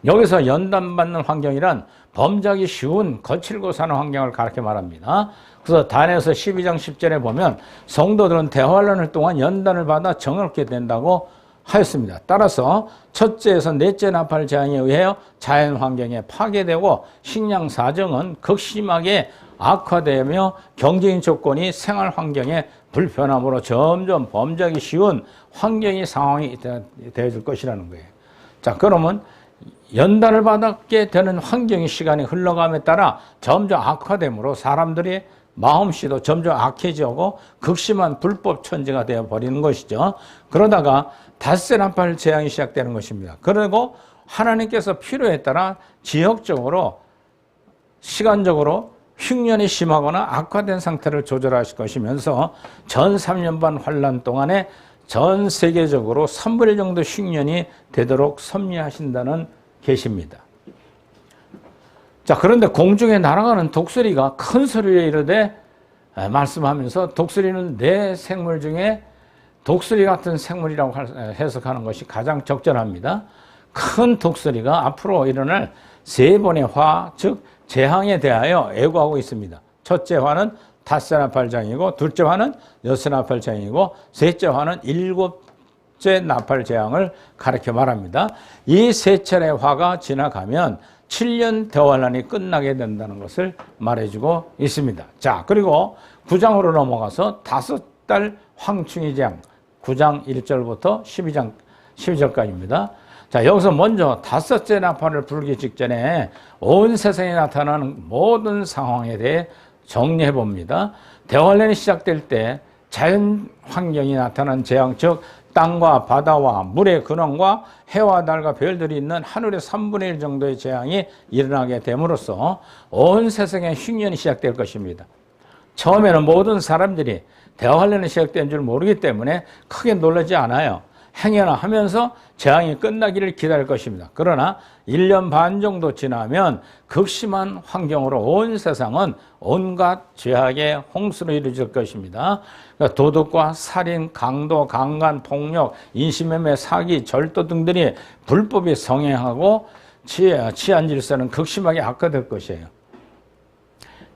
여기서 연단받는 환경이란 범죄하기 쉬운 거칠고 사는 환경을 가르쳐 말합니다. 그래서 다니엘서 12장 10절에 보면 성도들은 대환란을 동안 연단을 받아 정욕게 된다고 하였습니다. 따라서 첫째에서 넷째 나팔 재앙에 의하여 자연 환경에 파괴되고 식량 사정은 극심하게 악화되며 경제인 조건이 생활 환경에 불편함으로 점점 범죄하기 쉬운 상황이 되어질 것이라는 거예요. 자, 그러면 연단을 받게 되는 환경의 시간이 흘러감에 따라 점점 악화되므로 사람들이 마음씨도 점점 악해지고 극심한 불법 천지가 되어버리는 것이죠. 그러다가 닷새 나팔 재앙이 시작되는 것입니다. 그리고 하나님께서 필요에 따라 지역적으로 시간적으로 흉년이 심하거나 악화된 상태를 조절하실 것이면서 전 3년 반 환란 동안에 전 세계적으로 3분의 1 정도 흉년이 되도록 섭리하신다는 계시입니다. 자, 그런데 공중에 날아가는 독수리가 큰 소리로 이르되 말씀하면서 독수리는 네 생물 중에 독수리 같은 생물이라고 해석하는 것이 가장 적절합니다. 큰 독수리가 앞으로 일어날 세 번의 화, 즉 재앙에 대하여 애고하고 있습니다. 첫째 화는 닷새 나팔 재앙이고, 둘째 화는 여섯 나팔 재앙이고, 셋째 화는 일곱째 나팔 재앙을 가르쳐 말합니다. 이 세 차례 화가 지나가면 7년 대환란이 끝나게 된다는 것을 말해주고 있습니다. 자, 그리고 9장으로 넘어가서 5달 황충이 재앙, 9장 1절부터 12절까지입니다. 자, 여기서 먼저 다섯째 나팔을 불기 직전에 온 세상에 나타나는 모든 상황에 대해 정리해 봅니다. 대환란이 시작될 때 자연 환경이 나타난 재앙, 즉 땅과 바다와 물의 근원과 해와 달과 별들이 있는 하늘의 3분의 1 정도의 재앙이 일어나게 됨으로써 온 세상에 흉년이 시작될 것입니다. 처음에는 모든 사람들이 대환란이 시작된 줄 모르기 때문에 크게 놀라지 않아요. 행여나 하면서 재앙이 끝나기를 기다릴 것입니다. 그러나 1년 반 정도 지나면 극심한 환경으로 온 세상은 온갖 죄악의 홍수로 이루어질 것입니다. 그러니까 도둑과 살인, 강도, 강간, 폭력, 인신매매, 사기, 절도 등들이 불법이 성행하고 치안 질서는 극심하게 악화될 것이에요.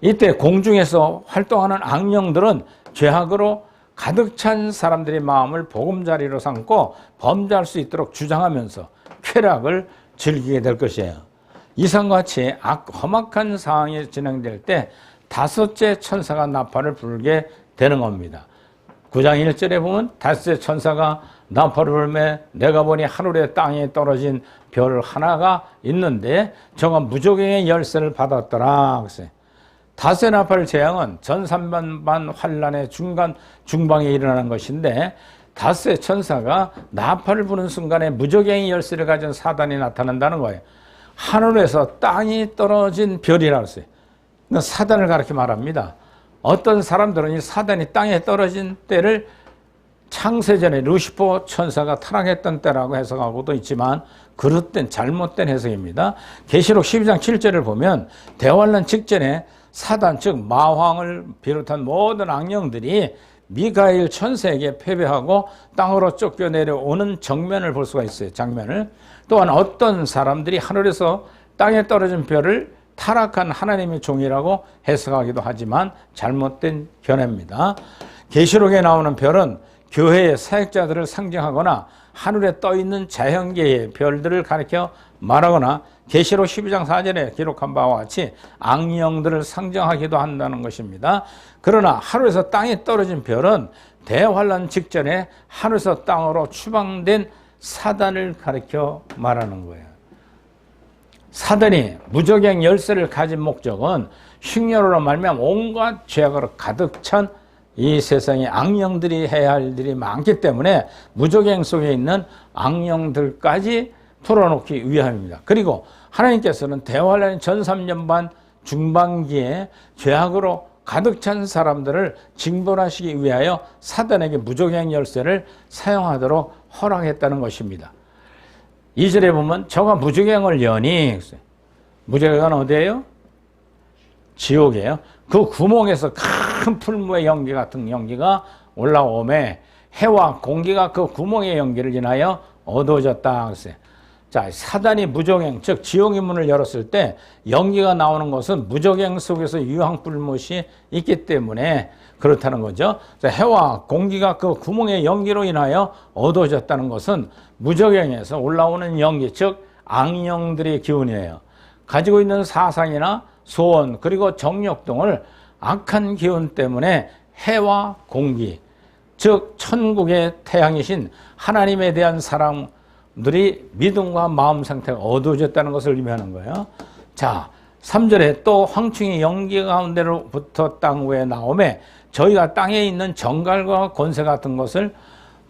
이때 공중에서 활동하는 악령들은 죄악으로 가득 찬 사람들의 마음을 보금자리로 삼고 범죄할 수 있도록 주장하면서 쾌락을 즐기게 될 것이에요. 이상과 같이 험악한 상황이 진행될 때 다섯째 천사가 나팔을 불게 되는 겁니다. 9장 1절에 보면 다섯째 천사가 나팔을 불매 내가 보니 하늘의 땅에 떨어진 별 하나가 있는데 저가 무조갱의 열쇠를 받았더라. 그랬어요. 다섯의 나팔 재앙은 전삼반반 환란의 중방에 일어나는 것인데 다섯의 천사가 나팔을 부는 순간에 무저갱이 열쇠를 가진 사단이 나타난다는 거예요. 하늘에서 땅이 떨어진 별이라고 했어요. 사단을 가르쳐 말합니다. 어떤 사람들은 이 사단이 땅에 떨어진 때를 창세전에 루시퍼 천사가 타락했던 때라고 해석하고도 있지만 그릇된 잘못된 해석입니다. 계시록 12장 7절을 보면 대환란 직전에 사단 즉 마왕을 비롯한 모든 악령들이 미가엘 천사에게 패배하고 땅으로 쫓겨 내려오는 정면을 볼 수가 있어요. 장면을. 또한 어떤 사람들이 하늘에서 땅에 떨어진 별을 타락한 하나님의 종이라고 해석하기도 하지만 잘못된 견해입니다. 계시록에 나오는 별은 교회의 사역자들을 상징하거나 하늘에 떠있는 자연계의 별들을 가리켜 말하거나 계시록 12장 4절에 기록한 바와 같이 악령들을 상징하기도 한다는 것입니다. 그러나 하늘에서 땅에 떨어진 별은 대환란 직전에 하늘에서 땅으로 추방된 사단을 가리켜 말하는 거예요. 사단이 무저갱 열쇠를 가진 목적은 흉년으로 말미암아 온갖 죄악으로 가득 찬 이 세상에 악령들이 해야 할 일이 많기 때문에 무저갱 속에 있는 악령들까지 풀어놓기 위함입니다. 그리고 하나님께서는 대환란 전 3년 반 중반기에 죄악으로 가득 찬 사람들을 징벌하시기 위하여 사단에게 무저갱 열쇠를 사용하도록 허락했다는 것입니다. 2절에 보면 저가 무저갱을 여니, 무저갱은 어디예요? 지옥이에요. 그 구멍에서 큰 풀무의 연기 같은 연기가 올라오매 해와 공기가 그 구멍의 연기를 인하여 어두워졌다. 그랬어요. 자, 사단이 무저갱, 즉 지옥의 문을 열었을 때 연기가 나오는 것은 무저갱 속에서 유황불못이 있기 때문에 그렇다는 거죠. 자, 해와 공기가 그 구멍의 연기로 인하여 어두워졌다는 것은 무저갱에서 올라오는 연기, 즉 악령들의 기운이에요. 가지고 있는 사상이나 소원 그리고 정욕 등을 악한 기운 때문에 해와 공기, 즉 천국의 태양이신 하나님에 대한 사람들이 믿음과 마음 상태가 어두워졌다는 것을 의미하는 거예요. 자, 3절에 또 황충이 연기 가운데로부터 땅 위에 나오매 저희가 땅에 있는 정갈과 권세 같은 것을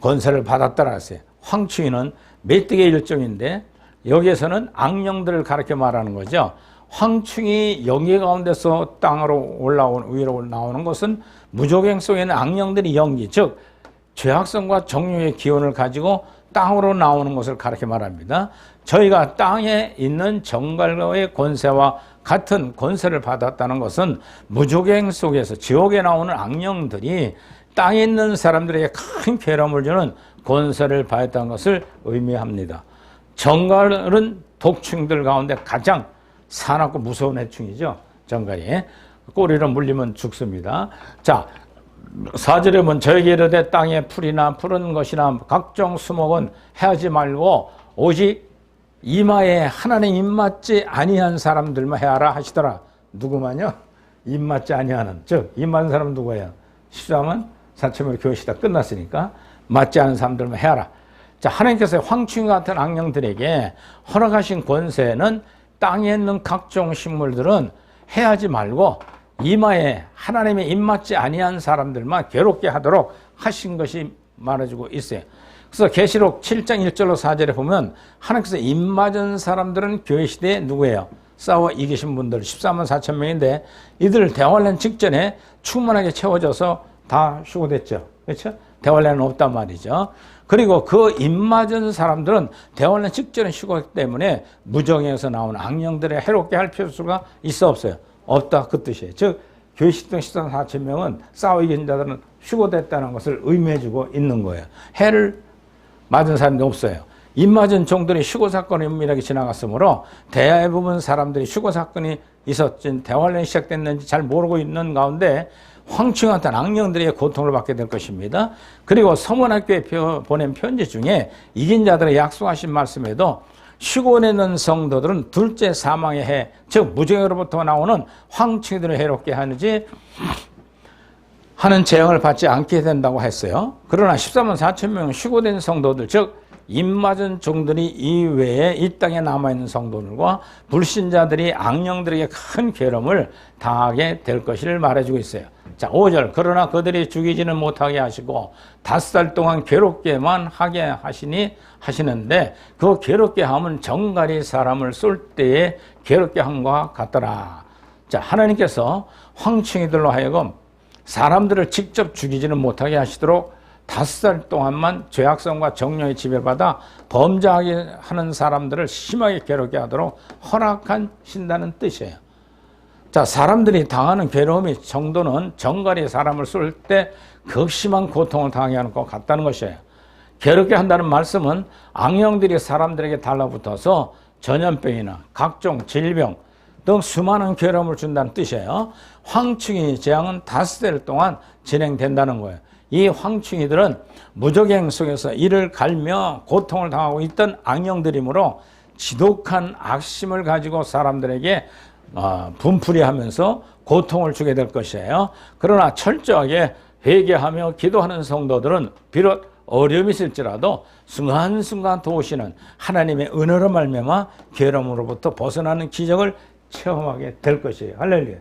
권세를 받았더라 했어요. 황충이는 메뚜기의 일종인데 여기에서는 악령들을 가르쳐 말하는 거죠. 황충이 연기 가운데서 땅으로 위로 나오는 것은 무저갱 속에 있는 악령들이 연기, 즉 죄악성과 정욕의 기운을 가지고 땅으로 나오는 것을 가르쳐 말합니다. 저희가 땅에 있는 정갈과의 권세와 같은 권세를 받았다는 것은 무저갱 속에서 지옥에 나오는 악령들이 땅에 있는 사람들에게 큰 괴로움을 주는 권세를 받았다는 것을 의미합니다. 정갈은 독충들 가운데 가장 사납고 무서운 해충이죠. 정갈이. 꼬리로 물리면 죽습니다. 자, 4절에 보면 저에게 이르되 땅에 풀이나 푸른 것이나 각종 수목은 해하지 말고 오직 이마에 하나님 입맞지 아니한 사람들만 해하라 하시더라. 누구만요? 입맞지 아니하는. 즉 입맞는 사람은 누구예요? 13은 사체물 교회시 다 끝났으니까 맞지 않은 사람들만 해하라. 자, 하나님께서 황충 같은 악령들에게 허락하신 권세는 땅에 있는 각종 식물들은 해하지 말고 이마에 하나님의 입맞지 아니한 사람들만 괴롭게 하도록 하신 것이 말해주고 있어요. 그래서 계시록 7장 1절로 4절에 보면 하나님께서 입맞은 사람들은 교회 시대에 누구예요? 싸워 이기신 분들 14만 4천 명인데 이들 대환란 직전에 충만하게 채워져서 다 휴고됐죠. 그렇죠? 대환란은 없단 말이죠. 그리고 그 입맞은 사람들은 대환란 직전에 쉬고 때문에 무정에서 나온 악령들을 해롭게 할 필요가 있어 없어요? 없다 그 뜻이에요. 즉 교시등 14,000명은 싸워 이긴 자들은 휴고됐다는 것을 의미해주고 있는 거예요. 해를 맞은 사람도 없어요. 입맞은 종들이 휴고 사건의 은밀하게 지나갔으므로 대부분 사람들이 휴고 사건이 있었진 대환란이 시작됐는지 잘 모르고 있는 가운데 황충 같은 악령들의 고통을 받게 될 것입니다. 그리고 서문학교에 보낸 편지 중에 이긴 자들의 약속하신 말씀에도 휴고에 있는 성도들은 둘째 사망의 해, 즉 무정으로부터 나오는 황충이들을 해롭게 하는지 하는 재앙을 받지 않게 된다고 했어요. 그러나 14만 4천 명 휴고된 성도들, 즉 입맞은 종들이 이외에 이 땅에 남아있는 성도들과 불신자들이 악령들에게 큰 괴로움을 당하게 될 것을 말해주고 있어요. 자, 5절. 그러나 그들이 죽이지는 못하게 하시고 5달 동안 괴롭게만 하게 하시는데 그 괴롭게 함은 정갈이 사람을 쏠 때에 괴롭게 함과 같더라. 자, 하나님께서 황충이들로 하여금 사람들을 직접 죽이지는 못하게 하시도록 5달 동안만 죄악성과 정령의 지배를 받아 범죄하게 하는 사람들을 심하게 괴롭게 하도록 허락하신다는 뜻이에요. 자, 사람들이 당하는 괴로움의 정도는 정갈이 사람을 쏠 때 극심한 고통을 당하게 하는 것 같다는 것이에요. 괴롭게 한다는 말씀은 악령들이 사람들에게 달라붙어서 전염병이나 각종 질병 등 수많은 괴로움을 준다는 뜻이에요. 황충이 재앙은 5달 동안 진행된다는 거예요. 이 황충이들은 무적행 속에서 이를 갈며 고통을 당하고 있던 악령들이므로 지독한 악심을 가지고 사람들에게 분풀이하면서 고통을 주게 될 것이에요. 그러나 철저하게 회개하며 기도하는 성도들은 비록 어려움이 있을지라도 순간순간 도우시는 하나님의 은혜로 말미암아 괴로움으로부터 벗어나는 기적을 체험하게 될 것이에요. 할렐루야.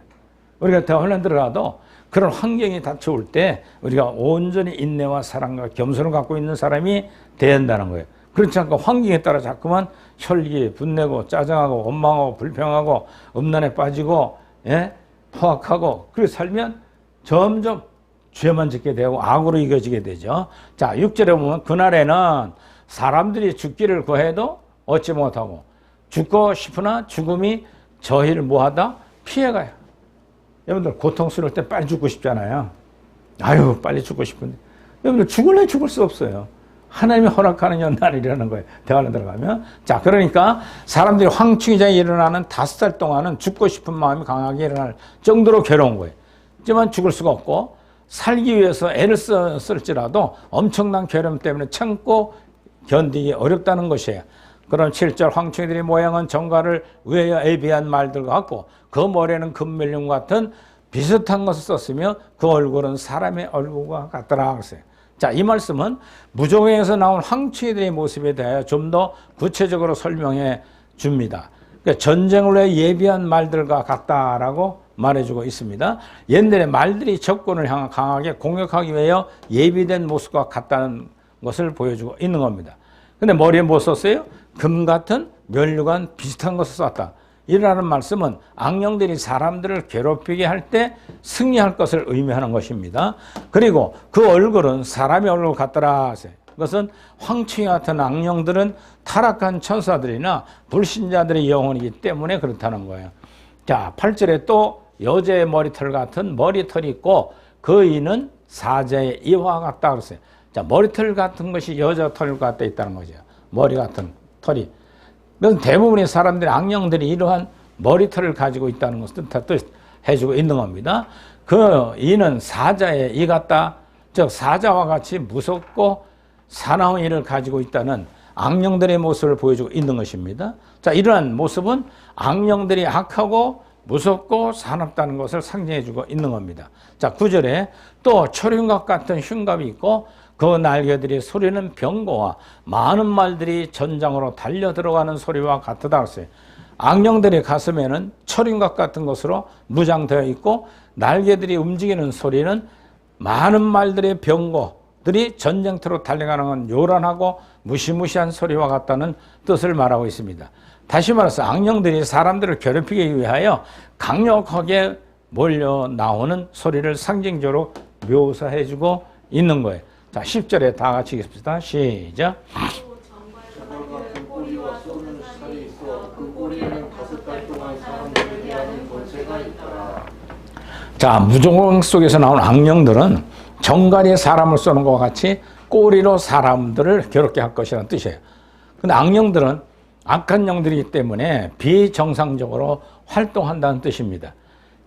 우리가 대환란 들어가도 그런 환경이 닥쳐올 때 우리가 온전히 인내와 사랑과 겸손을 갖고 있는 사람이 돼야 한다는 거예요. 그렇지 않고 환경에 따라 자꾸만 혈기, 분내고 짜증하고 원망하고 불평하고 음란에 빠지고 포악하고 그렇게 살면 점점 죄만 짓게 되고 악으로 이겨지게 되죠. 자, 6절에 보면 그날에는 사람들이 죽기를 구해도 얻지 못하고 죽고 싶으나 죽음이 저희를 뭐하다? 피해가요. 여러분들 고통스러울 때 빨리 죽고 싶잖아요. 아유 빨리 죽고 싶은데 여러분들 죽을래 죽을 수 없어요. 하나님이 허락하는 연날이라는 거예요. 대화를 들어가면. 자, 그러니까 사람들이 황충이장이 일어나는 5달 동안은 죽고 싶은 마음이 강하게 일어날 정도로 괴로운 거예요. 하지만 죽을 수가 없고 살기 위해서 애를 쓸지라도 엄청난 괴로움 때문에 참고 견디기 어렵다는 것이에요. 그런 7절 황충이들의 모양은 정갈을 위하여 예비한 말들과 같고 그 머리에는 금멜륨 같은 비슷한 것을 썼으며 그 얼굴은 사람의 얼굴과 같더라 그랬어요. 자, 이 말씀은 무종행에서 나온 황충이들의 모습에 대하여 좀 더 구체적으로 설명해 줍니다. 그러니까 전쟁을 위해 예비한 말들과 같다라고 말해주고 있습니다. 옛날에 말들이 적군을 향해 강하게 공격하기 위하여 예비된 모습과 같다는 것을 보여주고 있는 겁니다. 근데 머리에 뭐 썼어요? 금 같은 면류관 비슷한 것을 썼다. 이라는 말씀은 악령들이 사람들을 괴롭히게 할 때 승리할 것을 의미하는 것입니다. 그리고 그 얼굴은 사람의 얼굴 같더라. 그것은 황충이 같은 악령들은 타락한 천사들이나 불신자들의 영혼이기 때문에 그렇다는 거예요. 자, 8절에 또 여자의 머리털 같은 머리털이 있고 그 이는 사자의 이와 같다 그랬어요. 자, 머리털 같은 것이 여자 털 같다 있다는 거죠. 머리 같은 털이. 그래서 대부분의 사람들이 악령들이 이러한 머리털을 가지고 있다는 것을 뜻해주고 있는 겁니다. 그 이는 사자의 이 같다. 즉 사자와 같이 무섭고 사나운 이를 가지고 있다는 악령들의 모습을 보여주고 있는 것입니다. 자, 이러한 모습은 악령들이 악하고 무섭고 사납다는 것을 상징해주고 있는 겁니다. 자, 9절에 또 초룡각 같은 흉갑이 있고 그 날개들이 소리는 병거와 많은 말들이 전장으로 달려 들어가는 소리와 같다 했어요. 악령들의 가슴에는 철인각 같은 것으로 무장되어 있고 날개들이 움직이는 소리는 많은 말들의 병거들이 전쟁터로 달려가는 건 요란하고 무시무시한 소리와 같다는 뜻을 말하고 있습니다. 다시 말해서 악령들이 사람들을 괴롭히기 위하여 강력하게 몰려 나오는 소리를 상징적으로 묘사해주고 있는 거예요. 자, 10절에 다 같이 읽습니다. 시작. 정갈과 같은 꼬리와 쏘는 살이 있어 그 꼬리에는 5달 동안 사람들을 해하는 권세가 있더라. 자, 무종왕 속에서 나온 악령들은 정갈이 사람을 쏘는 것과 같이 꼬리로 사람들을 괴롭게 할 것이라는 뜻이에요. 근데 악령들은 악한 영들이기 때문에 비정상적으로 활동한다는 뜻입니다.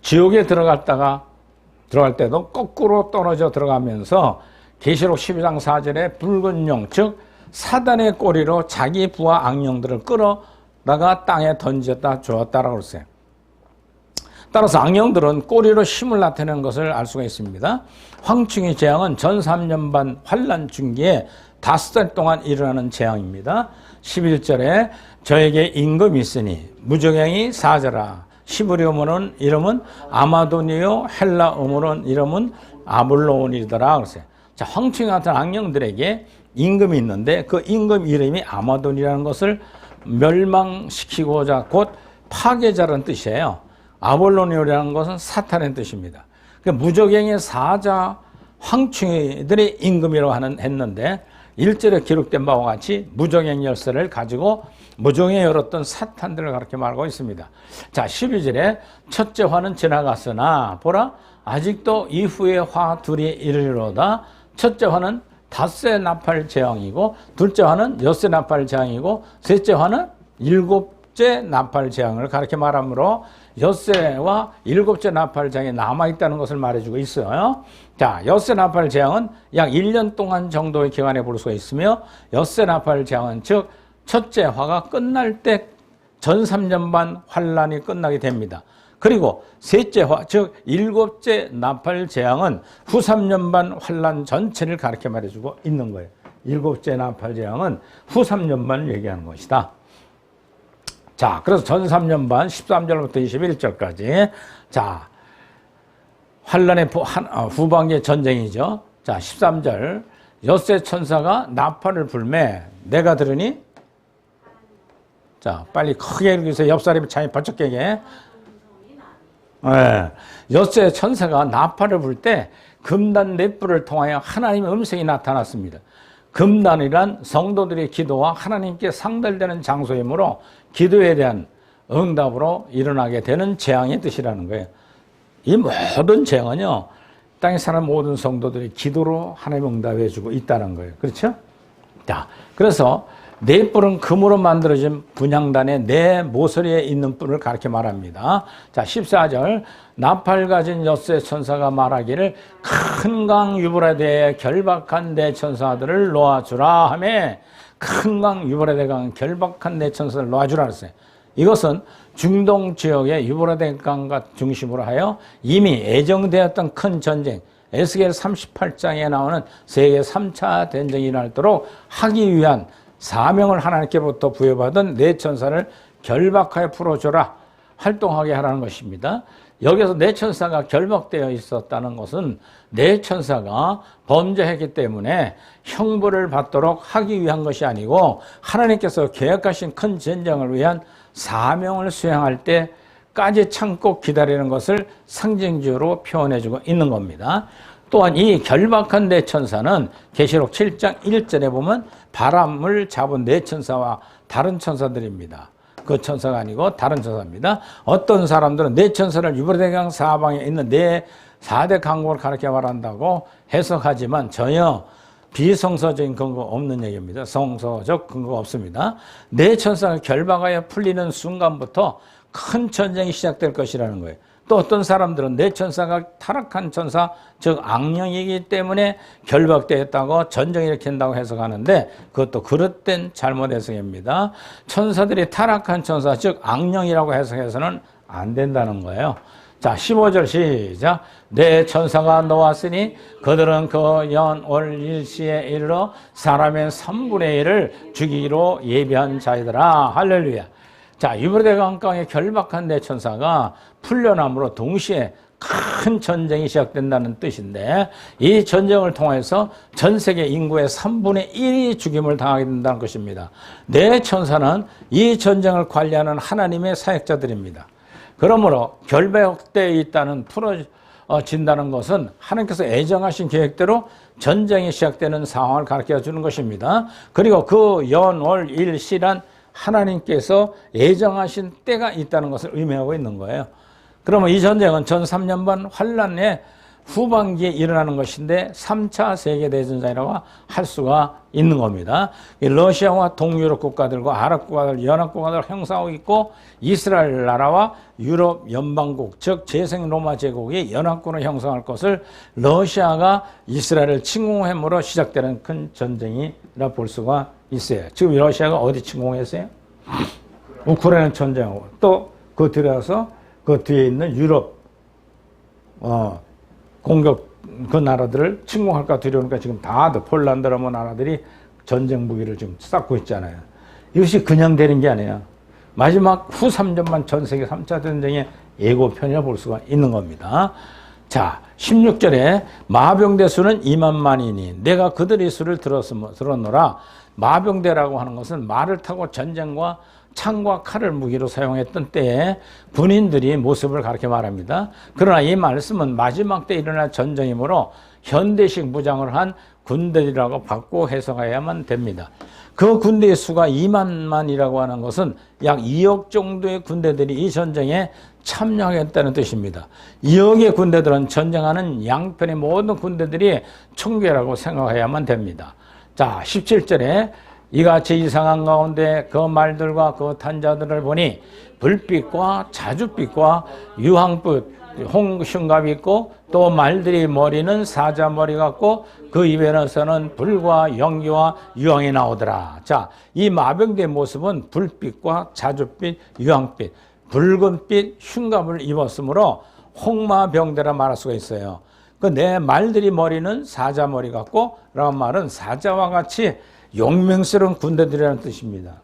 지옥에 들어갈 때도 거꾸로 떨어져 들어가면서 계시록 12장 4절에 붉은 영, 즉 사단의 꼬리로 자기 부하 악령들을 끌어다가 땅에 던졌다 주었다라고 그랬어요. 따라서 악령들은 꼬리로 힘을 나타내는 것을 알 수가 있습니다. 황충의 재앙은 전 3년 반 환란 중기에 5달 동안 일어나는 재앙입니다. 11절에 저에게 임금이 있으니 무적행이 사자라. 시브리어문은 이름은 아마도니요, 헬라 어문은 이름은 아블로온이더라 그랬어요. 자, 황충 같은 악령들에게 임금이 있는데 그 임금 이름이 아마돈이라는 것을 멸망시키고자 곧 파괴자라는 뜻이에요. 아볼로니오라는 것은 사탄의 뜻입니다. 무적행의 사자 황충이들의 임금이라고 했는데 1절에 기록된 바와 같이 무적행 열쇠를 가지고 무적행에 열었던 사탄들을 그렇게 말하고 있습니다. 자, 12절에 첫째 화는 지나갔으나 보라 아직도 이후의 화 둘이 이르리로다. 첫째 화는 닷새 나팔 재앙이고 둘째 화는 엿새 나팔 재앙이고 셋째 화는 일곱째 나팔 재앙을 가르쳐 말하므로 엿새와 일곱째 나팔 재앙이 남아있다는 것을 말해주고 있어요. 자, 엿새 나팔 재앙은 약 1년 동안 정도의 기간에 볼 수가 있으며 엿새 나팔 재앙은 즉 첫째 화가 끝날 때 전 3년 반 환란이 끝나게 됩니다. 그리고 셋째 화, 즉 일곱째 나팔 재앙은 후 3년 반 환란 전체를 가르쳐 말해주고 있는 거예요. 일곱째 나팔 재앙은 후 3년 반을 얘기하는 것이다. 자, 그래서 전 3년 반 13절부터 21절까지 자, 환란의 후반기의 전쟁이죠. 자, 13절 엿새 천사가 나팔을 불매 내가 들으니 자, 빨리 크게 읽으세요. 옆 사람이 창이 번쩍 깨게. 네. 엿새 천사가 나팔을 불 때 금단 넷불을 통하여 하나님의 음성이 나타났습니다. 금단이란 성도들의 기도와 하나님께 상달되는 장소이므로 기도에 대한 응답으로 일어나게 되는 재앙의 뜻이라는 거예요. 이 모든 재앙은요, 땅에 사는 모든 성도들의 기도로 하나님 응답해 주고 있다는 거예요. 그렇죠? 자, 그래서 네 뿔은 금으로 만들어진 분향단의 네 모서리에 있는 뿔을 가르쳐 말합니다. 자, 14절 나팔 가진 엿새 천사가 말하기를 큰 강 유브라데에 결박한 내 천사들을 놓아주라 하며 큰 강 유브라데 강 결박한 내 천사들을 놓아주라 그랬어요. 이것은 중동 지역의 유브라데 강과 중심으로 하여 이미 예정되었던 큰 전쟁 에스겔 38장에 나오는 세계 3차 대전이 일어나도록 하기 위한 사명을 하나님께부터 부여받은 네 천사를 결박하여 풀어줘라 활동하게 하라는 것입니다. 여기서 네 천사가 결박되어 있었다는 것은 네 천사가 범죄했기 때문에 형벌을 받도록 하기 위한 것이 아니고 하나님께서 계획하신 큰 전쟁을 위한 사명을 수행할 때까지 참고 기다리는 것을 상징적으로 표현해주고 있는 겁니다. 또한 이 결박한 네 천사는 계시록 7장 1절에 보면 바람을 잡은 네 천사와 다른 천사들입니다. 그 천사가 아니고 다른 천사입니다. 어떤 사람들은 네 천사를 유브라데강 사방에 있는 네 4대 강국을 가르쳐 말한다고 해석하지만 전혀 비성서적인 근거 없는 얘기입니다. 성서적 근거가 없습니다. 네 천사가 결박하여 풀리는 순간부터 큰 전쟁이 시작될 것이라는 거예요. 또 어떤 사람들은 네 천사가 타락한 천사, 즉 악령이기 때문에 결박되었다고 전쟁을 일으킨다고 해석하는데 그것도 그릇된 잘못 해석입니다. 천사들이 타락한 천사, 즉 악령이라고 해석해서는 안 된다는 거예요. 자, 15절 시작. 내 천사가 놓았으니 그들은 그 연월 일시에 이르러 사람의 3분의 1을 죽이기로 예비한 자이더라. 할렐루야. 자, 유브라데 강강에 결박한 네 천사가 풀려남으로 동시에 큰 전쟁이 시작된다는 뜻인데 이 전쟁을 통해서 전 세계 인구의 3분의 1이 죽임을 당하게 된다는 것입니다. 네 천사는 이 전쟁을 관리하는 하나님의 사역자들입니다. 그러므로 결박되어 있다는 풀어진다는 것은 하나님께서 애정하신 계획대로 전쟁이 시작되는 상황을 가르쳐 주는 것입니다. 그리고 그 연월 일시란 하나님께서 예정하신 때가 있다는 것을 의미하고 있는 거예요. 그러면 이 전쟁은 전 3년반 환란의 후반기에 일어나는 것인데 3차 세계대전이라고 할 수가 있는 겁니다. 러시아와 동유럽 국가들과 아랍 국가들, 연합 국가들을 형성하고 있고 이스라엘 나라와 유럽 연방국, 즉 재생 로마 제국이 연합군을 형성할 것을 러시아가 이스라엘을 침공함으로 시작되는 큰 전쟁이라 볼 수가 있어요. 지금 러시아가 어디 침공했어요? 우크라이나 전쟁하고 또 그 들어서 그 뒤에 있는 유럽 공격 그 나라들을 침공할까 두려우니까 지금 다들 폴란드라 뭐 나라들이 전쟁 무기를 지금 쌓고 있잖아요. 이것이 그냥 되는 게 아니에요. 마지막 후 3년만 전 세계 3차 전쟁의 예고편이라 볼 수가 있는 겁니다. 자, 16절에 마병대 수는 2만만이니 내가 그들의 수를 들었노라. 마병대라고 하는 것은 말을 타고 전쟁과 창과 칼을 무기로 사용했던 때에 군인들이 모습을 가르쳐 말합니다. 그러나 이 말씀은 마지막 때 일어날 전쟁이므로 현대식 무장을 한 군대라고 바꿔 해석해야만 됩니다. 그 군대의 수가 2만만이라고 하는 것은 약 2억 정도의 군대들이 이 전쟁에 참여하겠다는 뜻입니다. 2억의 군대들은 전쟁하는 양편의 모든 군대들이 총결하고 생각해야만 됩니다. 자, 17절에 이같이 이상한 가운데 그 말들과 그 탄자들을 보니 불빛과 자줏빛과 유황빛 홍흉갑이 있고 또 말들이 머리는 사자머리 같고 그 입에서는 불과 연기와 유황이 나오더라. 자, 이 마병대의 모습은 불빛과 자줏빛, 유황빛, 붉은빛 흉갑을 입었으므로 홍마병대라 말할 수가 있어요. 그 내 말들이 머리는 사자머리 같고 라는 말은 사자와 같이 용맹스러운 군대들이라는 뜻입니다.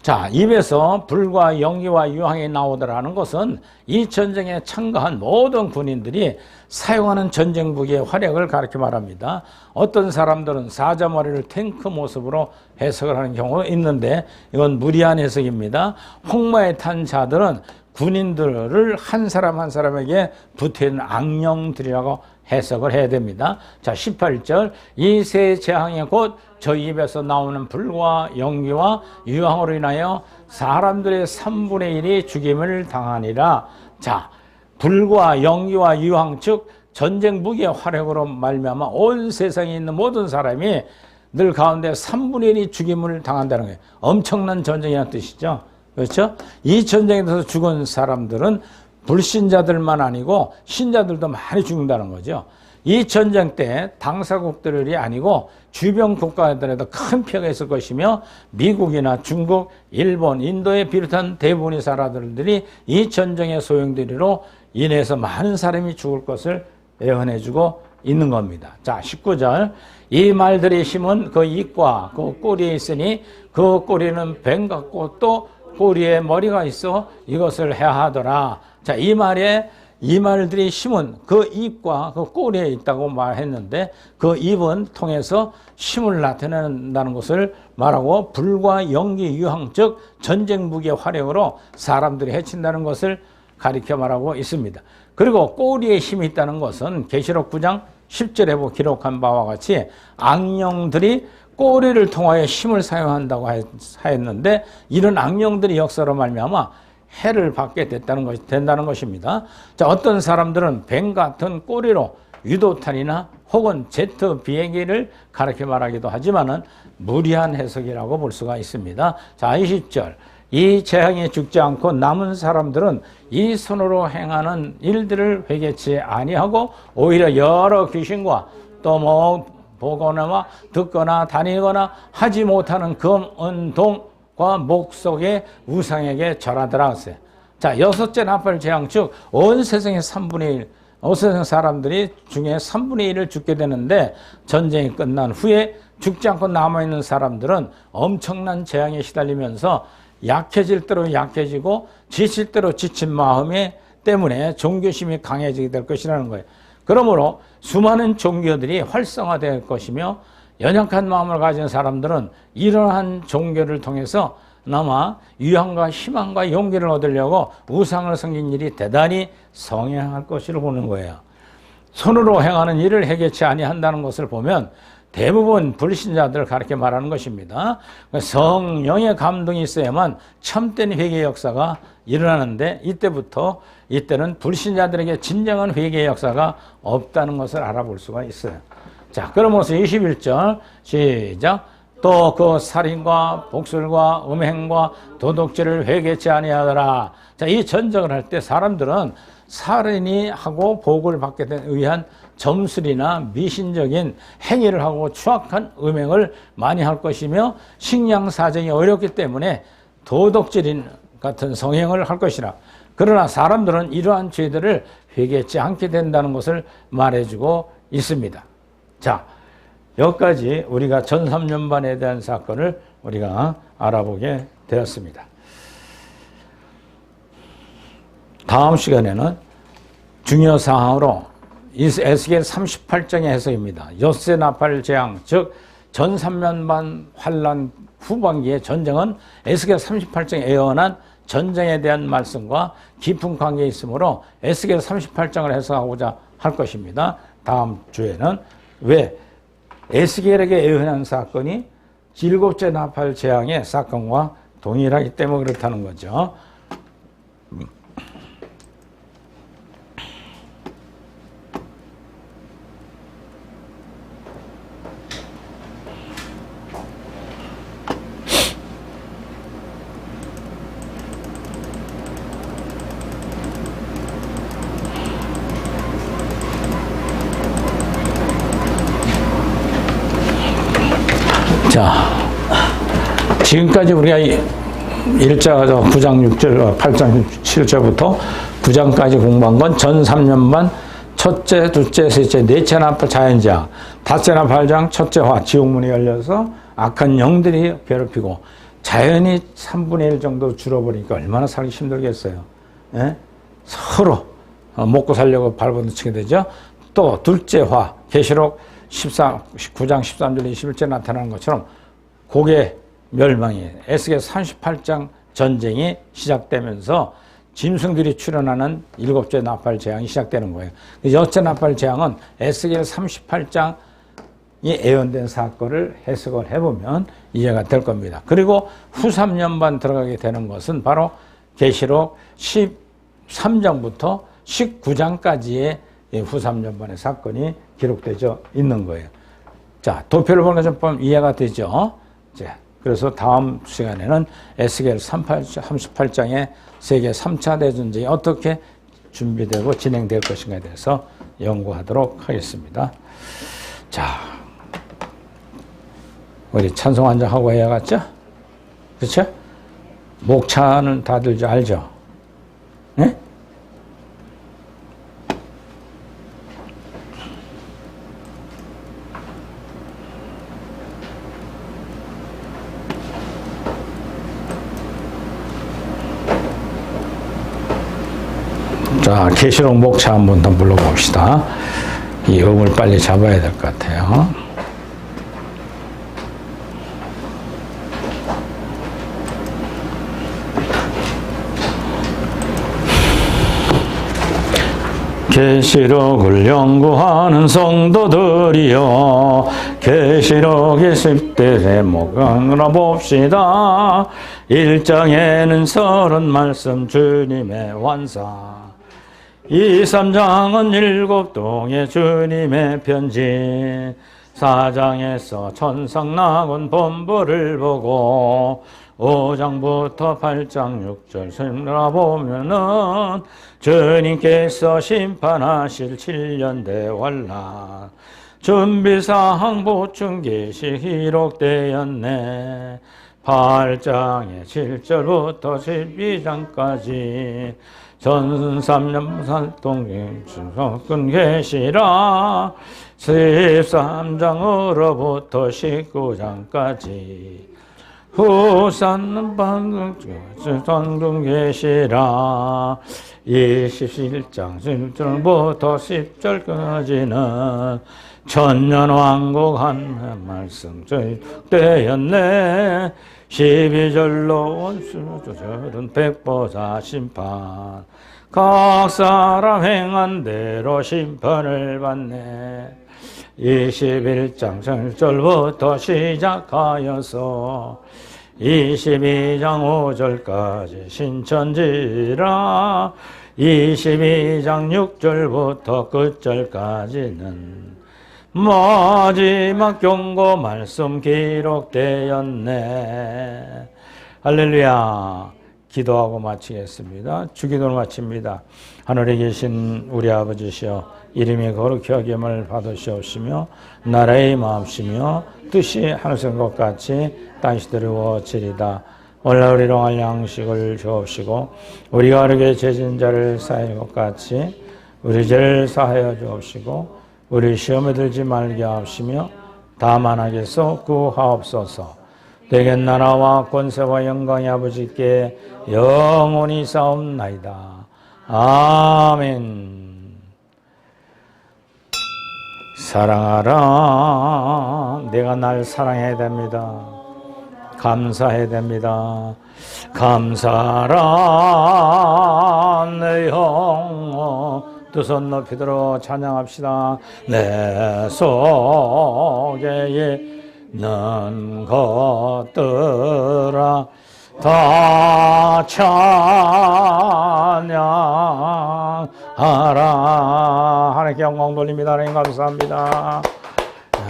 자, 입에서 불과 연기와 유황이 나오더라는 것은 이 전쟁에 참가한 모든 군인들이 사용하는 전쟁 무기의 활약을 가르쳐 말합니다. 어떤 사람들은 사자머리를 탱크 모습으로 해석을 하는 경우도 있는데 이건 무리한 해석입니다. 홍마에 탄 자들은 군인들을 한 사람 한 사람에게 붙어있는 악령들이라고 해석을 해야 됩니다. 자, 18절 이 세 재앙이 곧 저 입에서 나오는 불과 연기와 유황으로 인하여 사람들의 3분의 1이 죽임을 당하니라. 자, 불과 연기와 유황 즉 전쟁 무기의 활약으로 말미암아 온 세상에 있는 모든 사람이 늘 가운데 3분의 1이 죽임을 당한다는 거예요. 엄청난 전쟁이라는 뜻이죠. 그렇죠? 이 전쟁에서 죽은 사람들은 불신자들만 아니고 신자들도 많이 죽는다는 거죠. 이 전쟁 때 당사국들이 아니고 주변 국가들에도 큰 피해가 있을 것이며 미국이나 중국, 일본, 인도에 비롯한 대부분의 나라들이 이 전쟁의 소용돌이로 인해서 많은 사람이 죽을 것을 예언해주고 있는 겁니다. 자, 19절 이 말들의 힘은 그 입과 그 꼬리에 있으니 그 꼬리는 뱀 같고 또 꼬리에 머리가 있어 이것을 해하더라. 자, 이 말들이 힘은 그 입과 그 꼬리에 있다고 말했는데 그 입은 통해서 힘을 나타낸다는 것을 말하고 불과 연기, 유황 즉 전쟁 무기의 활용으로 사람들이 해친다는 것을 가리켜 말하고 있습니다. 그리고 꼬리에 힘이 있다는 것은 계시록 9장 10절에 기록한 바와 같이 악령들이 꼬리를 통하여 힘을 사용한다고 하였는데 이런 악령들이 역사로 말미암아 해를 받게 된다는 것입니다. 자, 어떤 사람들은 뱀 같은 꼬리로 유도탄이나 혹은 제트 비행기를 가르쳐 말하기도 하지만은 무리한 해석이라고 볼 수가 있습니다. 자, 20절 이 재앙에 죽지 않고 남은 사람들은 이 손으로 행하는 일들을 회개치 아니하고 오히려 여러 귀신과 또 뭐 보거나 듣거나 다니거나 하지 못하는 금, 은, 동과 목속의 우상에게 절하더라 했어요. 자, 여섯째 나팔 재앙 즉 온 세상의 3분의 1, 온 세상 사람들이 중에 3분의 1을 죽게 되는데 전쟁이 끝난 후에 죽지 않고 남아있는 사람들은 엄청난 재앙에 시달리면서 약해질 대로 약해지고 지칠 대로 지친 마음에 때문에 종교심이 강해지게 될 것이라는 거예요. 그러므로 수많은 종교들이 활성화될 것이며 연약한 마음을 가진 사람들은 이러한 종교를 통해서 남아 유황과 희망과 용기를 얻으려고 우상을 섬긴 일이 대단히 성행할 것으로 보는 거예요. 손으로 행하는 일을 회개치 아니한다는 것을 보면 대부분 불신자들을 가르쳐 말하는 것입니다. 성령의 감동이 있어야만 참된 회개의 역사가 일어나는데 이때는 불신자들에게 진정한 회개의 역사가 없다는 것을 알아볼 수가 있어요. 자, 그러면서 21절 시작. 또 그 살인과 복술과 음행과 도둑질을 회개치 아니하더라. 자, 이 전적을 할 때 사람들은 살인이 하고 복을 받게 된 의한 점술이나 미신적인 행위를 하고 추악한 음행을 많이 할 것이며 식량 사정이 어렵기 때문에 도둑질 같은 성행을 할 것이라. 그러나 사람들은 이러한 죄들을 회개치 않게 된다는 것을 말해주고 있습니다. 자, 여기까지 우리가 전3년반에 대한 사건을 우리가 알아보게 되었습니다. 다음 시간에는 중요 사항으로 에스겔 38장의 해석입니다. 엿새 나팔 재앙, 즉 전3년반 환란 후반기의 전쟁은 에스겔 38장에 예언한 전쟁에 대한 말씀과 깊은 관계에 있으므로 에스겔 38장을 해석하고자 할 것입니다. 다음 주에는 왜 에스겔에게 예언한 사건이 7째 나팔 재앙의 사건과 동일하기 때문에 그렇다는 거죠. 자, 지금까지 우리가 1장 9장 6절, 8장 7절부터 9장까지 공부한 건 전 3년반 첫째, 둘째, 셋째, 넷째 나팔 자연재앙, 닷째 나팔 재앙, 첫째 화, 지옥문이 열려서 악한 영들이 괴롭히고 자연이 3분의 1 정도 줄어버리니까 얼마나 살기 힘들겠어요. 예? 서로 먹고 살려고 발버둥치게 되죠. 또 둘째 화, 계시록 19장 13절 21절 나타나는 것처럼 고개 멸망이 에스겔 38장 전쟁이 시작되면서 짐승들이 출현하는 7째 나팔 재앙이 시작되는 거예요. 6째 나팔 재앙은 에스겔 38장이 예언된 사건을 해석을 해보면 이해가 될 겁니다. 그리고 후 3년반 들어가게 되는 것은 바로 계시록 13장부터 19장까지의 후 3년반의 사건이 기록되어 있는 거예요. 자, 도표를 보는 것 좀 이해가 되죠? 자, 그래서 다음 시간에는 에스겔 38장의 세계 3차 대전쟁이 어떻게 준비되고 진행될 것인가에 대해서 연구하도록 하겠습니다. 자, 우리 찬송 한장 하고 해야겠죠? 그렇죠? 목차는 다들 알죠? 네? 자, 계시록 목차 한번 더 불러봅시다. 이 음을 빨리 잡아야 될 것 같아요. 계시록을 연구하는 성도들이여, 계시록의 10대 제목을 알아봅시다. 1장에는 30 말씀 주님의 완사, 2, 3장은 7 동의 주님의 편지, 4장에서 천상낙원 본부를 보고 5장부터 8장 6절 살펴보면은 주님께서 심판하실 7년 대환란 준비사항 보충 계시 기록되었네. 8장의 7절부터 12장까지 전 3년 살동기 주석은 계시라. 13장으로부터 19장까지 후산은 방금 주석은 계시라. 27장 1절부터 10절까지는 천년왕국 한 말씀 되었네. 12절로 원수 조절은 백보자 심판, 각 사람 행한 대로 심판을 받네. 21장 1절부터 시작하여서 22장 5절까지 신천지라 22장 6절부터 끝절까지는 마지막 경고 말씀 기록되었네. 할렐루야. 기도하고 마치겠습니다. 주기도를 마칩니다. 하늘에 계신 우리 아버지시여, 이름이 거룩히 여김을 받으시옵시며 나라의 마음시며 뜻이 하늘에서 것 같이 땅에서 이루어지리다. 오늘 우리로 할 양식을 주옵시고 우리가 어리게 죄진 자를 사하는 것 같이 우리 죄를 사하여 주옵시고 우리 시험에 들지 말게 하옵시며 다만 악에서 구하옵소서. 되겐 나라와 권세와 영광이 아버지께 영원히 싸움나이다. 아멘. 사랑하라. 내가 날 사랑해야 됩니다. 감사해야 됩니다. 감사하라. 내 영혼 두 손 높이 들어 찬양합시다. 내 속에 있는 것들아 다 찬양하라. 하나님께 영광 돌립니다. 하나님 감사합니다.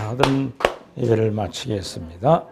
모든 예배를 마치겠습니다.